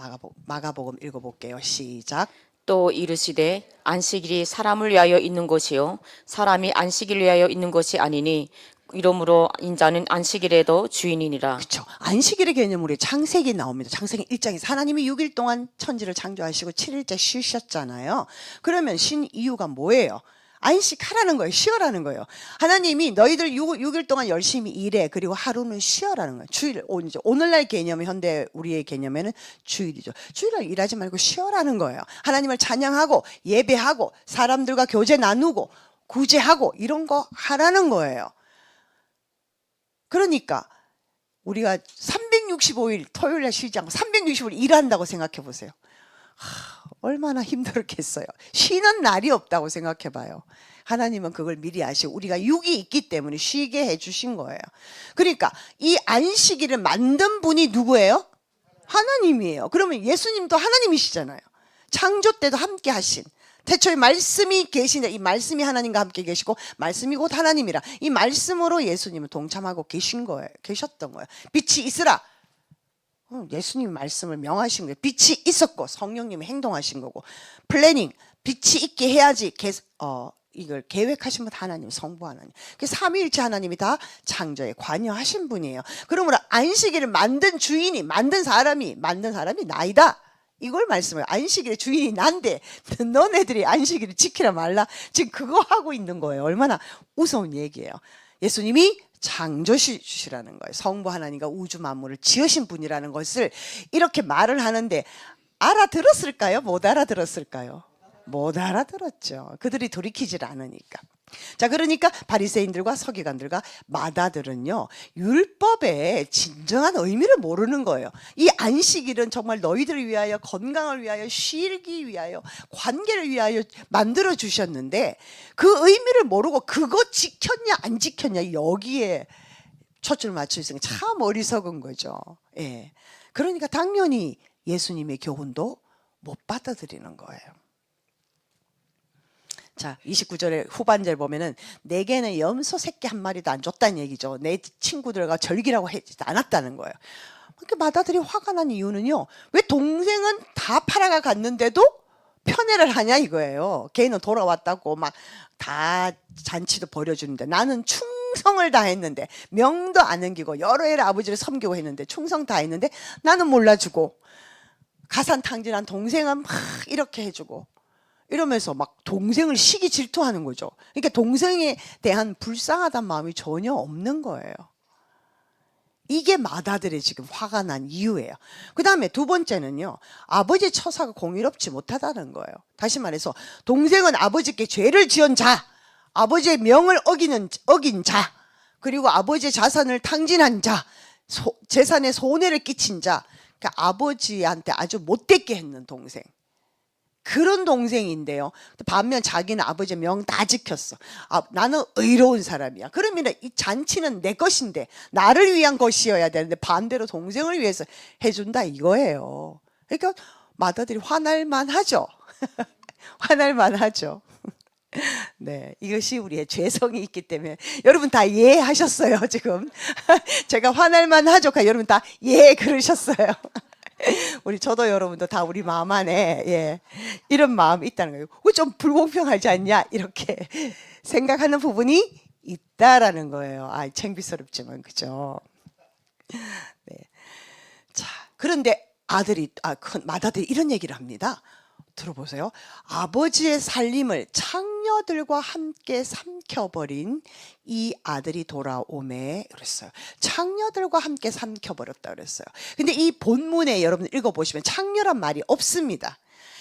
S1: 마가복음 읽어볼게요. 시작.
S2: 또 이르시되 안식일이 사람을 위하여 있는 것이요 사람이 안식일을 위하여 있는 것이 아니니 이러므로 인자는 안식일에도 주인이니라.
S1: 그렇죠. 안식일의 개념으로 창세기 나옵니다. 창세기 1장에서 하나님이 6일 동안 천지를 창조하시고 7일째 쉬셨잖아요. 그러면 쉰 이유가 뭐예요? 안식하라는 거예요. 쉬어라는 거예요. 하나님이 너희들 6일 동안 열심히 일해. 그리고 하루는 쉬어라는 거예요. 주일, 이제 오늘날 개념, 현대 우리의 개념에는 주일이죠. 주일날 일하지 말고 쉬어라는 거예요. 하나님을 찬양하고 예배하고 사람들과 교제 나누고 구제하고 이런 거 하라는 거예요. 그러니까 우리가 365일 토요일날 쉬지 않고 365일 일한다고 생각해 보세요. 얼마나 힘들겠어요. 쉬는 날이 없다고 생각해 봐요. 하나님은 그걸 미리 아시고 우리가 육이 있기 때문에 쉬게 해주신 거예요. 그러니까 이 안식일을 만든 분이 누구예요? 하나님이에요. 그러면 예수님도 하나님이시잖아요. 창조 때도 함께 하신, 태초에 말씀이 계시는데 이 말씀이 하나님과 함께 계시고 말씀이 곧 하나님이라, 이 말씀으로 예수님은 동참하고 계셨던 거예요. 빛이 있으라. 예수님 말씀을 명하신 거예요. 빛이 있었고 성령님이 행동하신 거고, 플래닝, 빛이 있게 해야지 이걸 계획하신 분 하나님, 성부 하나님. 그 삼위일체 하나님이 다 창조에 관여하신 분이에요. 그러므로 안식일을 만든 주인이, 만든 사람이 나이다. 이걸 말씀해요. 안식일의 주인이 난데 너네들이 안식일을 지키라 말라. 지금 그거 하고 있는 거예요. 얼마나 무서운 얘기예요. 예수님이 창조주시라는 거예요. 성부 하나님과 우주 만물을 지으신 분이라는 것을 이렇게 말을 하는데 알아들었을까요? 못 알아들었을까요? 못 알아들었죠. 그들이 돌이키질 않으니까. 자, 그러니까 바리새인들과 서기관들과 마다들은요, 율법의 진정한 의미를 모르는 거예요. 이 안식일은 정말 너희들을 위하여, 건강을 위하여, 쉬기 위하여, 관계를 위하여 만들어 주셨는데 그 의미를 모르고 그거 지켰냐 안 지켰냐 여기에 초점을 맞춰 있으니까 참 어리석은 거죠. 예. 그러니까 당연히 예수님의 교훈도 못 받아들이는 거예요. 자, 29절의 후반절 보면은 내게는 염소 새끼 한 마리도 안 줬다는 얘기죠. 내 친구들과 절기라고 하지 않았다는 거예요. 그렇게 마다들이 화가 난 이유는요, 왜 동생은 다 팔아가 갔는데도 편애를 하냐 이거예요. 걔는 돌아왔다고 막 다 잔치도 벌여주는데 나는 충성을 다 했는데, 명도 안 남기고 여러 해를 아버지를 섬기고 했는데 충성 다 했는데 나는 몰라주고, 가산탕진한 동생은 막 이렇게 해주고 이러면서 막 동생을 시기 질투하는 거죠. 그러니까 동생에 대한 불쌍하다는 마음이 전혀 없는 거예요. 이게 마다들의 지금 화가 난 이유예요. 그 다음에 두 번째는요, 아버지의 처사가 공의롭지 못하다는 거예요. 다시 말해서 동생은 아버지께 죄를 지은 자, 아버지의 명을 어긴 자, 그리고 아버지의 자산을 탕진한 자, 재산에 손해를 끼친 자, 그러니까 아버지한테 아주 못되게 했는 동생, 그런 동생인데요. 반면 자기는 아버지의 명 다 지켰어. 나는 의로운 사람이야. 그러면 이 잔치는 내 것인데 나를 위한 것이어야 되는데 반대로 동생을 위해서 해준다 이거예요. 그러니까 마다들이 화날만 하죠. 화날만 하죠. 네, 이것이 우리의 죄성이 있기 때문에 여러분 다 이해하셨어요 지금. 제가 화날만 하죠. 여러분 다 그러셨어요. 저도 여러분도 다 우리 마음 안에 이런 마음이 있다는 거예요. 좀 불공평하지 않냐 이렇게 생각하는 부분이 있다라는 거예요. 창피스럽지만 그죠. 네. 자, 그런데 마다들이 이런 얘기를 합니다. 들어보세요. 아버지의 살림을 창녀들과 함께 삼켜버린 이 아들이 돌아오매 그랬어요. 창녀들과 함께 삼켜버렸다 그랬어요. 근데 이 본문에 여러분 읽어보시면 창녀란 말이 없습니다.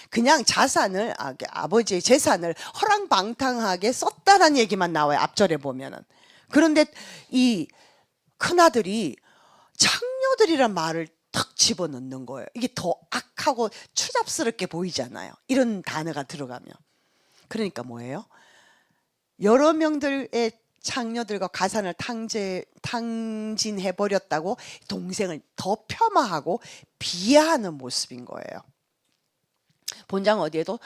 S1: 그냥 자산을, 아버지의 재산을 허랑방탕하게 썼다라는 얘기만 나와요. 앞절에 보면은. 그런데 이 큰아들이 창녀들이란 말을 탁 집어넣는 거예요. 이게 더 악하고 추잡스럽게 보이잖아요. 이런 단어가 들어가면. 그러니까 뭐예요? 여러 명들의 창녀들과 가산을 탕진해버렸다고 동생을 더 폄하하고 비하하는 모습인 거예요. 본장 어디에도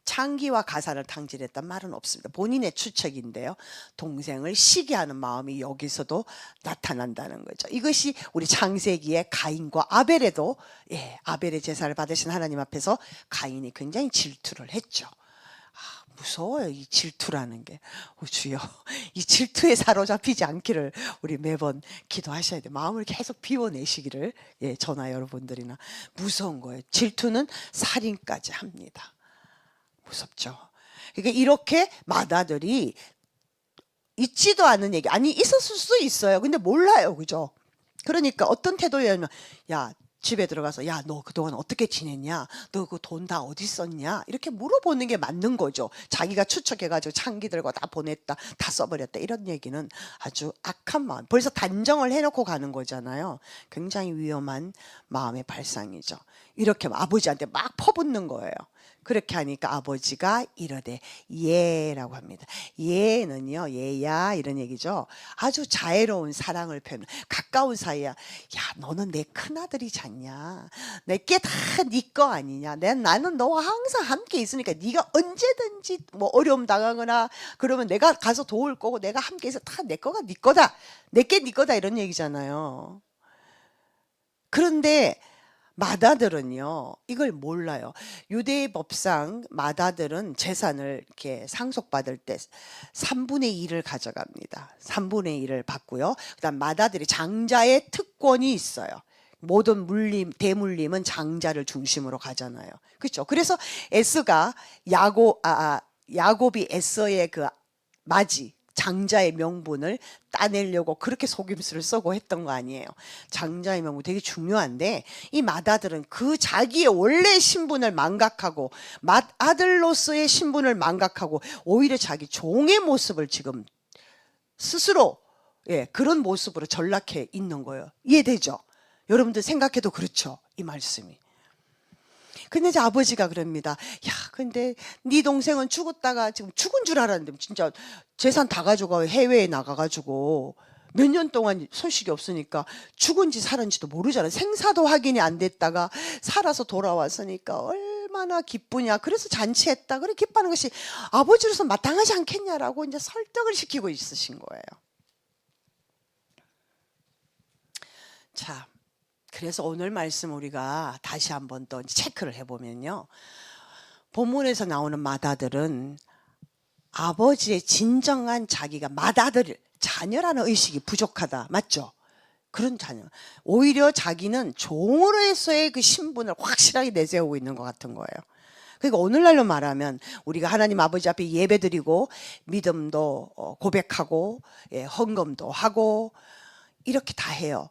S1: 창기와 가산을 탕진했단 말은 없습니다. 본인의 추측인데요. 동생을 시기하는 마음이 여기서도 나타난다는 거죠. 이것이 우리 창세기의 가인과 아벨에도 아벨의 제사를 받으신 하나님 앞에서 가인이 굉장히 질투를 했죠. 무서워요, 이 질투라는 게. 주여, 이 질투에 사로잡히지 않기를 우리 매번 기도하셔야 돼요. 마음을 계속 비워내시기를, 저나 여러분들이나. 무서운 거예요. 질투는 살인까지 합니다. 무섭죠. 그러니까 이렇게 맏아들이 있지도 않은 얘기, 아니 있었을 수 있어요. 근데 몰라요, 그죠? 그러니까 어떤 태도였냐면, 야 집에 들어가서 야 너 그동안 어떻게 지냈냐, 너 그 돈 다 어디 썼냐, 이렇게 물어보는 게 맞는 거죠. 자기가 추측해가지고 창기 들고 다 보냈다, 다 써버렸다, 이런 얘기는 아주 악한 마음, 벌써 단정을 해놓고 가는 거잖아요. 굉장히 위험한 마음의 발상이죠. 이렇게 아버지한테 막 퍼붓는 거예요. 그렇게 하니까 아버지가 이러되 예라고 합니다. 예는요, 얘야 이런 얘기죠. 아주 자애로운 사랑을 표현. 가까운 사이야. 야 너는 내 큰아들이 잖냐, 내게 다 네 거 아니냐, 나는 너와 항상 함께 있으니까 네가 언제든지 뭐 어려움 당하거나 그러면 내가 가서 도울 거고, 내가 함께 해서 다 내 거가 네 거다, 내게 네 거다, 이런 얘기잖아요. 그런데 맏아들은요 이걸 몰라요. 유대의 법상 맏아들은 재산을 이렇게 상속받을 때 3분의 1을 가져갑니다. 3분의 1을 받고요. 그다음 맏아들이 장자의 특권이 있어요. 모든 물림, 대물림은 장자를 중심으로 가잖아요. 그렇죠? 그래서 에스가 야곱이 에서의 그 맞이, 장자의 명분을 따내려고 그렇게 속임수를 쓰고 했던 거 아니에요. 장자의 명분 되게 중요한데, 이 맏아들은 그 자기의 원래 신분을 망각하고 맏아들로서의 신분을 망각하고 오히려 자기 종의 모습을 지금 스스로 그런 모습으로 전락해 있는 거예요. 이해되죠? 여러분들 생각해도 그렇죠, 이 말씀이. 근데 이제 아버지가 그럽니다. 야, 근데 네 동생은 죽었다가 지금 죽은 줄 알았는데 진짜 재산 다 가져가 해외에 나가가지고 몇 년 동안 소식이 없으니까 죽은지 살은지도 모르잖아. 생사도 확인이 안 됐다가 살아서 돌아왔으니까 얼마나 기쁘냐. 그래서 잔치했다. 그래 기뻐하는 것이 아버지로서 마땅하지 않겠냐라고 이제 설득을 시키고 있으신 거예요. 자. 그래서 오늘 말씀 우리가 다시 한번 또 체크를 해보면요. 본문에서 나오는 맏아들은 아버지의 진정한 자기가 맏아들, 자녀라는 의식이 부족하다. 맞죠? 그런 자녀. 오히려 자기는 종으로서의 그 신분을 확실하게 내세우고 있는 것 같은 거예요. 그러니까 오늘날로 말하면 우리가 하나님 아버지 앞에 예배드리고 믿음도 고백하고 헌금도 하고 이렇게 다 해요.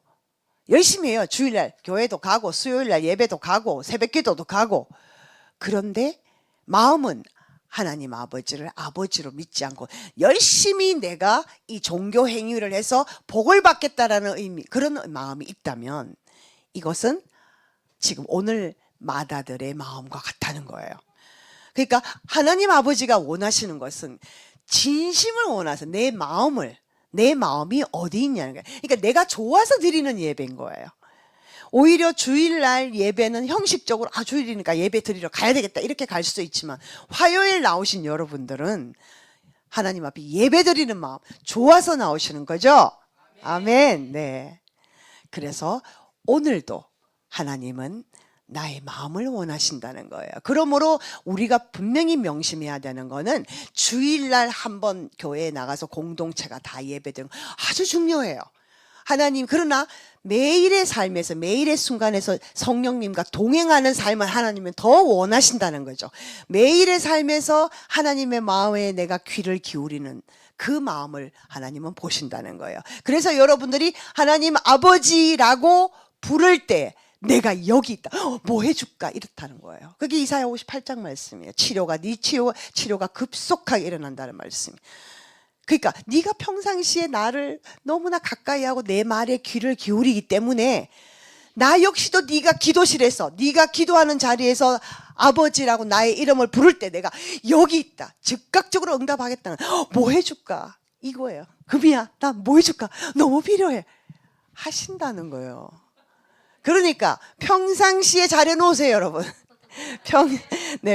S1: 열심히 해요. 주일날 교회도 가고 수요일날 예배도 가고 새벽기도도 가고. 그런데 마음은 하나님 아버지를 아버지로 믿지 않고 열심히 내가 이 종교 행위를 해서 복을 받겠다라는 의미, 그런 마음이 있다면 이것은 지금 오늘 맏아들의 마음과 같다는 거예요. 그러니까 하나님 아버지가 원하시는 것은 진심을 원해서 내 마음이 어디 있냐는 거예요. 그러니까 내가 좋아서 드리는 예배인 거예요. 오히려 주일날 예배는 형식적으로 주일이니까 예배 드리러 가야 되겠다 이렇게 갈 수도 있지만, 화요일 나오신 여러분들은 하나님 앞에 예배 드리는 마음, 좋아서 나오시는 거죠. 아멘. 네. 그래서 오늘도 하나님은 나의 마음을 원하신다는 거예요. 그러므로 우리가 분명히 명심해야 되는 거는 주일날 한번 교회에 나가서 공동체가 다 예배드리는 거 아주 중요해요. 하나님, 그러나 매일의 삶에서, 매일의 순간에서 성령님과 동행하는 삶을 하나님은 더 원하신다는 거죠. 매일의 삶에서 하나님의 마음에 내가 귀를 기울이는 그 마음을 하나님은 보신다는 거예요. 그래서 여러분들이 하나님 아버지라고 부를 때 내가 여기 있다, 뭐 해줄까, 이렇다는 거예요. 그게 이사야 58장 말씀이에요. 치료가 급속하게 일어난다는 말씀. 그러니까 네가 평상시에 나를 너무나 가까이 하고 내 말에 귀를 기울이기 때문에 나 역시도 네가 기도실에서, 네가 기도하는 자리에서 아버지라고 나의 이름을 부를 때 내가 여기 있다, 즉각적으로 응답하겠다는, 뭐 해줄까, 이거예요. 금이야, 나 뭐 해줄까, 너무 필요해, 하신다는 거예요. 그러니까 평상시에 잘해놓으세요, 여러분.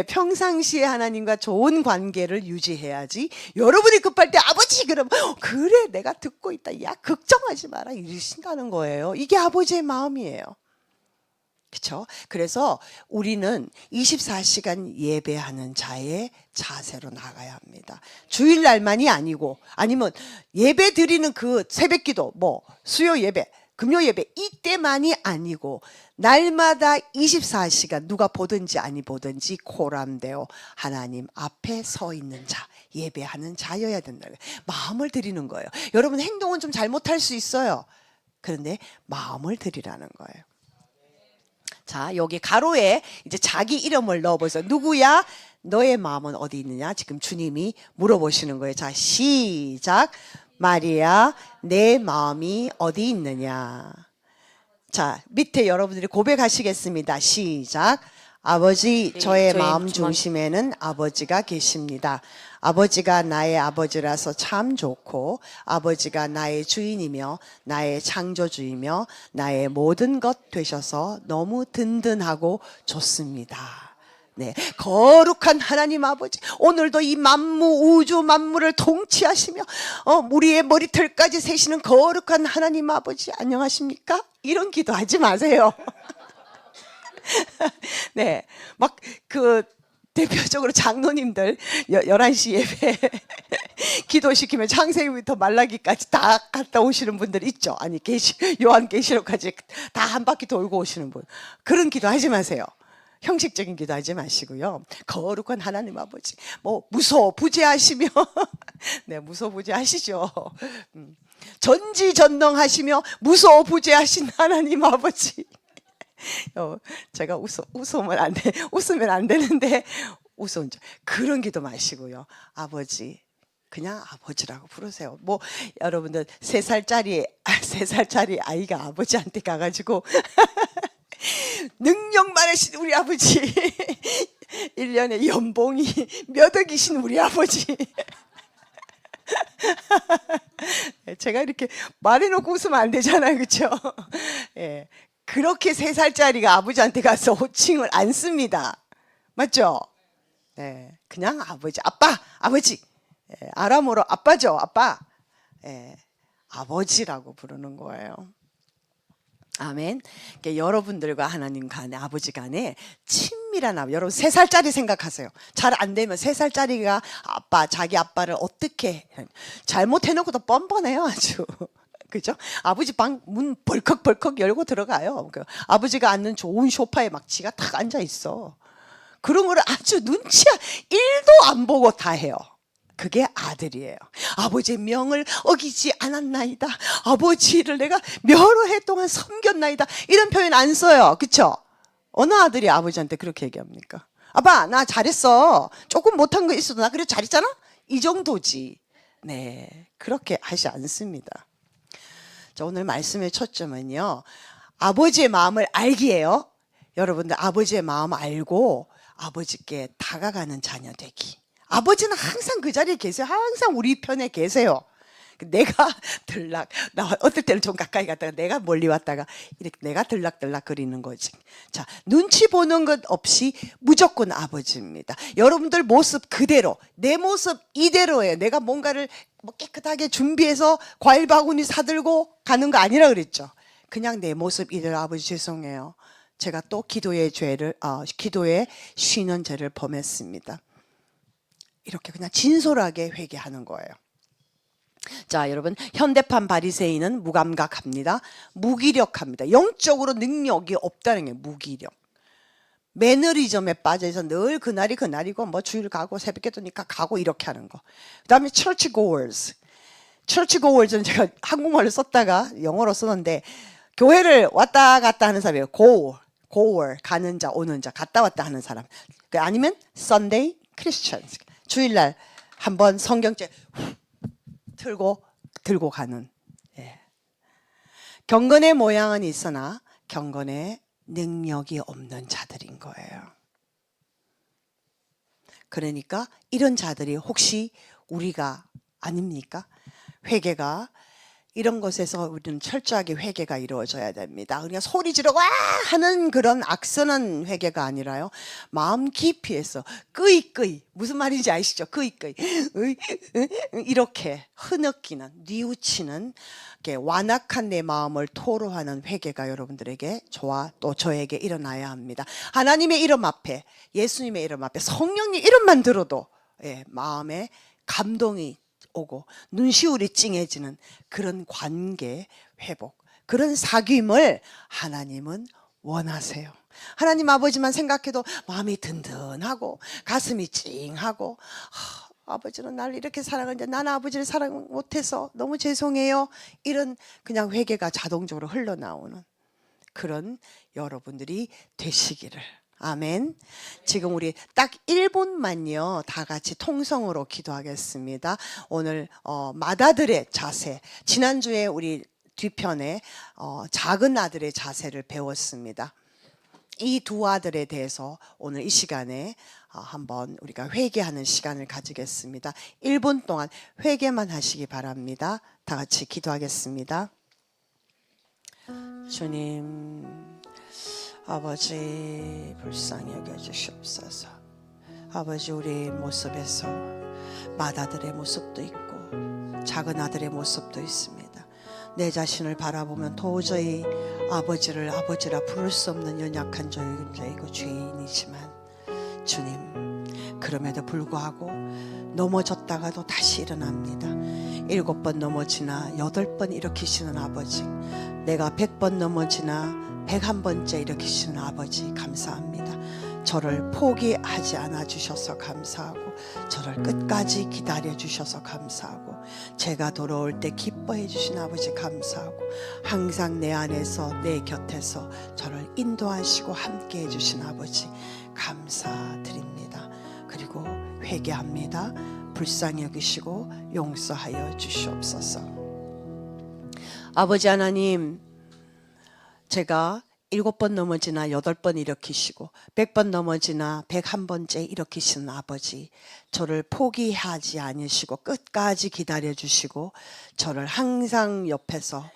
S1: 평상시에 하나님과 좋은 관계를 유지해야지. 여러분이 급할 때 아버지 그러면 그래 내가 듣고 있다, 야 걱정하지 마라, 이러신다는 거예요. 이게 아버지의 마음이에요. 그렇죠? 그래서 우리는 24시간 예배하는 자의 자세로 나가야 합니다. 주일날만이 아니고, 아니면 예배 드리는 그 새벽기도, 뭐 수요 예배, 금요 예배 이때만이 아니고 날마다 24시간 누가 보든지 아니 보든지 코람되어 하나님 앞에 서 있는 자, 예배하는 자여야 된다. 마음을 드리는 거예요. 여러분 행동은 좀 잘못할 수 있어요. 그런데 마음을 드리라는 거예요. 자, 여기 가로에 이제 자기 이름을 넣어보세요. 누구야? 너의 마음은 어디 있느냐? 지금 주님이 물어보시는 거예요. 자, 시작. 마리아, 내 마음이 어디 있느냐? 자, 밑에 여러분들이 고백하시겠습니다. 시작. 아버지, 저의 마음 중심에는 아버지가 계십니다. 아버지가 나의 아버지라서 참 좋고, 아버지가 나의 주인이며 나의 창조주이며 나의 모든 것 되셔서 너무 든든하고 좋습니다. 네, 거룩한 하나님 아버지, 오늘도 이 만무 우주 만물을 통치하시며 우리의 머리털까지 세시는 거룩한 하나님 아버지 안녕하십니까? 이런 기도하지 마세요. 네, 막 그 대표적으로 장로님들 11시 예배 기도시키면 창세기부터 말라기까지 다 갔다 오시는 분들 있죠. 아니 요한계시록까지 다 한 바퀴 돌고 오시는 분, 그런 기도하지 마세요. 형식적인 기도하지 마시고요. 거룩한 하나님 아버지, 뭐 무소부재하시며 네, 무소부재하시죠. 전지전능하시며 무소부재하신 하나님 아버지. 제가 웃으면 안 되는데 그런 기도 마시고요. 아버지, 그냥 아버지라고 부르세요. 뭐 여러분들 3살짜리 아이가 아버지한테 가가지고 능력 많으신 우리 아버지 1년에 연봉이 몇 억이신 우리 아버지 제가 이렇게 말해놓고 웃으면 안 되잖아요, 그렇죠? 예, 그렇게 3살짜리가 아버지한테 가서 호칭을 안 씁니다. 맞죠? 네, 그냥 아버지, 아버지. 예, 아람어로 아빠죠, 아빠. 예, 아버지라고 부르는 거예요. 아멘. 그러니까 여러분들과 하나님 간에, 아버지 간에 친밀한 여러분 3살짜리 생각하세요. 잘 안 되면 3살짜리가 자기 아빠를 어떻게 잘못해놓고도 뻔뻔해요, 아주. 그죠? 아버지 방 문 벌컥벌컥 열고 들어가요. 아버지가 앉는 좋은 소파에 막 지가 탁 앉아 있어. 그런 거를 아주 눈치야 1도 안 보고 다 해요. 그게 아들이에요. 아버지의 명을 어기지 않았나이다. 아버지를 내가 여러 해 동안 섬겼나이다. 이런 표현 안 써요. 그쵸? 어느 아들이 아버지한테 그렇게 얘기합니까? 아빠, 나 잘했어. 조금 못한 거 있어도 나 그래 잘했잖아? 이 정도지. 네, 그렇게 하지 않습니다. 자, 오늘 말씀의 초점은요, 아버지의 마음을 알기예요. 여러분들 아버지의 마음 알고 아버지께 다가가는 자녀 되기. 아버지는 항상 그 자리에 계세요. 항상 우리 편에 계세요. 내가 나 어떨 때는 좀 가까이 갔다가 내가 멀리 왔다가 이렇게 내가 들락들락 거리는 거지. 자, 눈치 보는 것 없이 무조건 아버지입니다. 여러분들 모습 그대로, 내 모습 이대로예요. 내가 뭔가를 깨끗하게 준비해서 과일 바구니 사들고 가는 거 아니라 그랬죠. 그냥 내 모습 이대로, 아버지 죄송해요. 제가 또 기도에 쉬는 죄를 범했습니다. 이렇게 그냥 진솔하게 회개하는 거예요. 자, 여러분, 현대판 바리새인은 무감각합니다. 무기력합니다. 영적으로 능력이 없다는 게 무기력. 매너리즘에 빠져서 늘 그날이 그날이고 뭐 주일 가고 새벽에 도니까 가고 이렇게 하는 거. 그다음에 church goers. church goers는 제가 한국말로 썼다가 영어로 썼는데 교회를 왔다 갔다 하는 사람이에요. goer, 가는 자, 오는 자, 갔다 왔다 하는 사람. 아니면 Sunday Christians. 주일날 한번 성경책 들고 가는. 예. 경건의 모양은 있으나 경건의 능력이 없는 자들인 거예요. 그러니까 이런 자들이 혹시 우리가 아닙니까? 회개가 이런 것에서 우리는 철저하게 회개가 이루어져야 됩니다. 그냥 소리 지르고 와 하는 그런 악선한 회개가 아니라요. 마음 깊이에서 끄이끄이, 무슨 말인지 아시죠? 끄이끄이 이렇게 흐느끼는, 뉘우치는 완악한 내 마음을 토로하는 회개가 여러분들에게 저와 또 저에게 일어나야 합니다. 하나님의 이름 앞에, 예수님의 이름 앞에, 성령의 이름만 들어도 마음에 감동이 오고 눈시울이 찡해지는 그런 관계 회복, 그런 사귐을 하나님은 원하세요. 하나님 아버지만 생각해도 마음이 든든하고 가슴이 찡하고 아버지는 나를 이렇게 사랑하는데 나는 아버지를 사랑 못해서 너무 죄송해요. 이런 그냥 회개가 자동적으로 흘러나오는 그런 여러분들이 되시기를. 아멘. 지금 우리 딱 1분만요 다 같이 통성으로 기도하겠습니다. 오늘 맏아들의 자세, 지난주에 우리 뒤편에 작은 아들의 자세를 배웠습니다. 이 두 아들에 대해서 오늘 이 시간에 한번 우리가 회개하는 시간을 가지겠습니다. 1분 동안 회개만 하시기 바랍니다. 다 같이 기도하겠습니다. 주님, 아버지 불쌍히 여겨주시옵소서. 아버지, 우리 모습에서 맏아들의 모습도 있고 작은 아들의 모습도 있습니다. 내 자신을 바라보면 도저히 아버지를 아버지라 부를 수 없는 연약한 존재이고 죄인이지만 주님, 그럼에도 불구하고 넘어졌다가도 다시 일어납니다. 7번 넘어지나 8번 일으키시는 아버지, 내가 100번 넘어지나 101번째 일으키시는 아버지 감사합니다. 저를 포기하지 않아 주셔서 감사하고 저를 끝까지 기다려 주셔서 감사하고 제가 돌아올 때 기뻐해 주신 아버지 감사하고 항상 내 안에서 내 곁에서 저를 인도하시고 함께 해주신 아버지 감사드립니다. 그리고 회개합니다. 불쌍히 여기시고 용서하여 주시옵소서. 아버지 하나님, 제가 7번 넘어지나 8번 일으키시고 100번 넘어지나 101번째 일으키시는 아버지, 저를 포기하지 않으시고 끝까지 기다려주시고 저를 항상 옆에서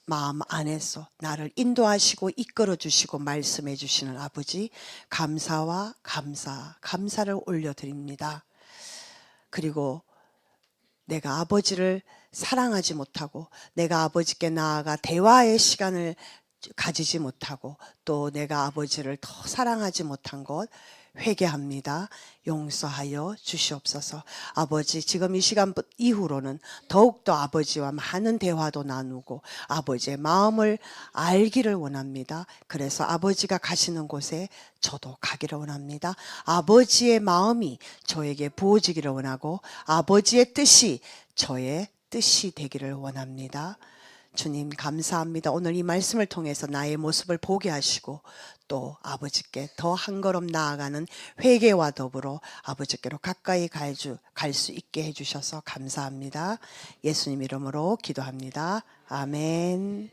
S1: 마음 안에서 나를 인도하시고 이끌어주시고 말씀해 주시는 아버지 감사와 감사를 올려드립니다. 그리고 내가 아버지를 사랑하지 못하고 내가 아버지께 나아가 대화의 시간을 가지지 못하고 또 내가 아버지를 더 사랑하지 못한 것 회개합니다. 용서하여 주시옵소서. 아버지, 지금 이 시간 이후로는 더욱더 아버지와 많은 대화도 나누고 아버지의 마음을 알기를 원합니다. 그래서 아버지가 가시는 곳에 저도 가기를 원합니다. 아버지의 마음이 저에게 부어지기를 원하고 아버지의 뜻이 저의 뜻이 되기를 원합니다. 주님 감사합니다. 오늘 이 말씀을 통해서 나의 모습을 보게 하시고 또 아버지께 더 한 걸음 나아가는 회개와 더불어 아버지께로 가까이 갈 수 있게 해주셔서 감사합니다. 예수님 이름으로 기도합니다. 아멘.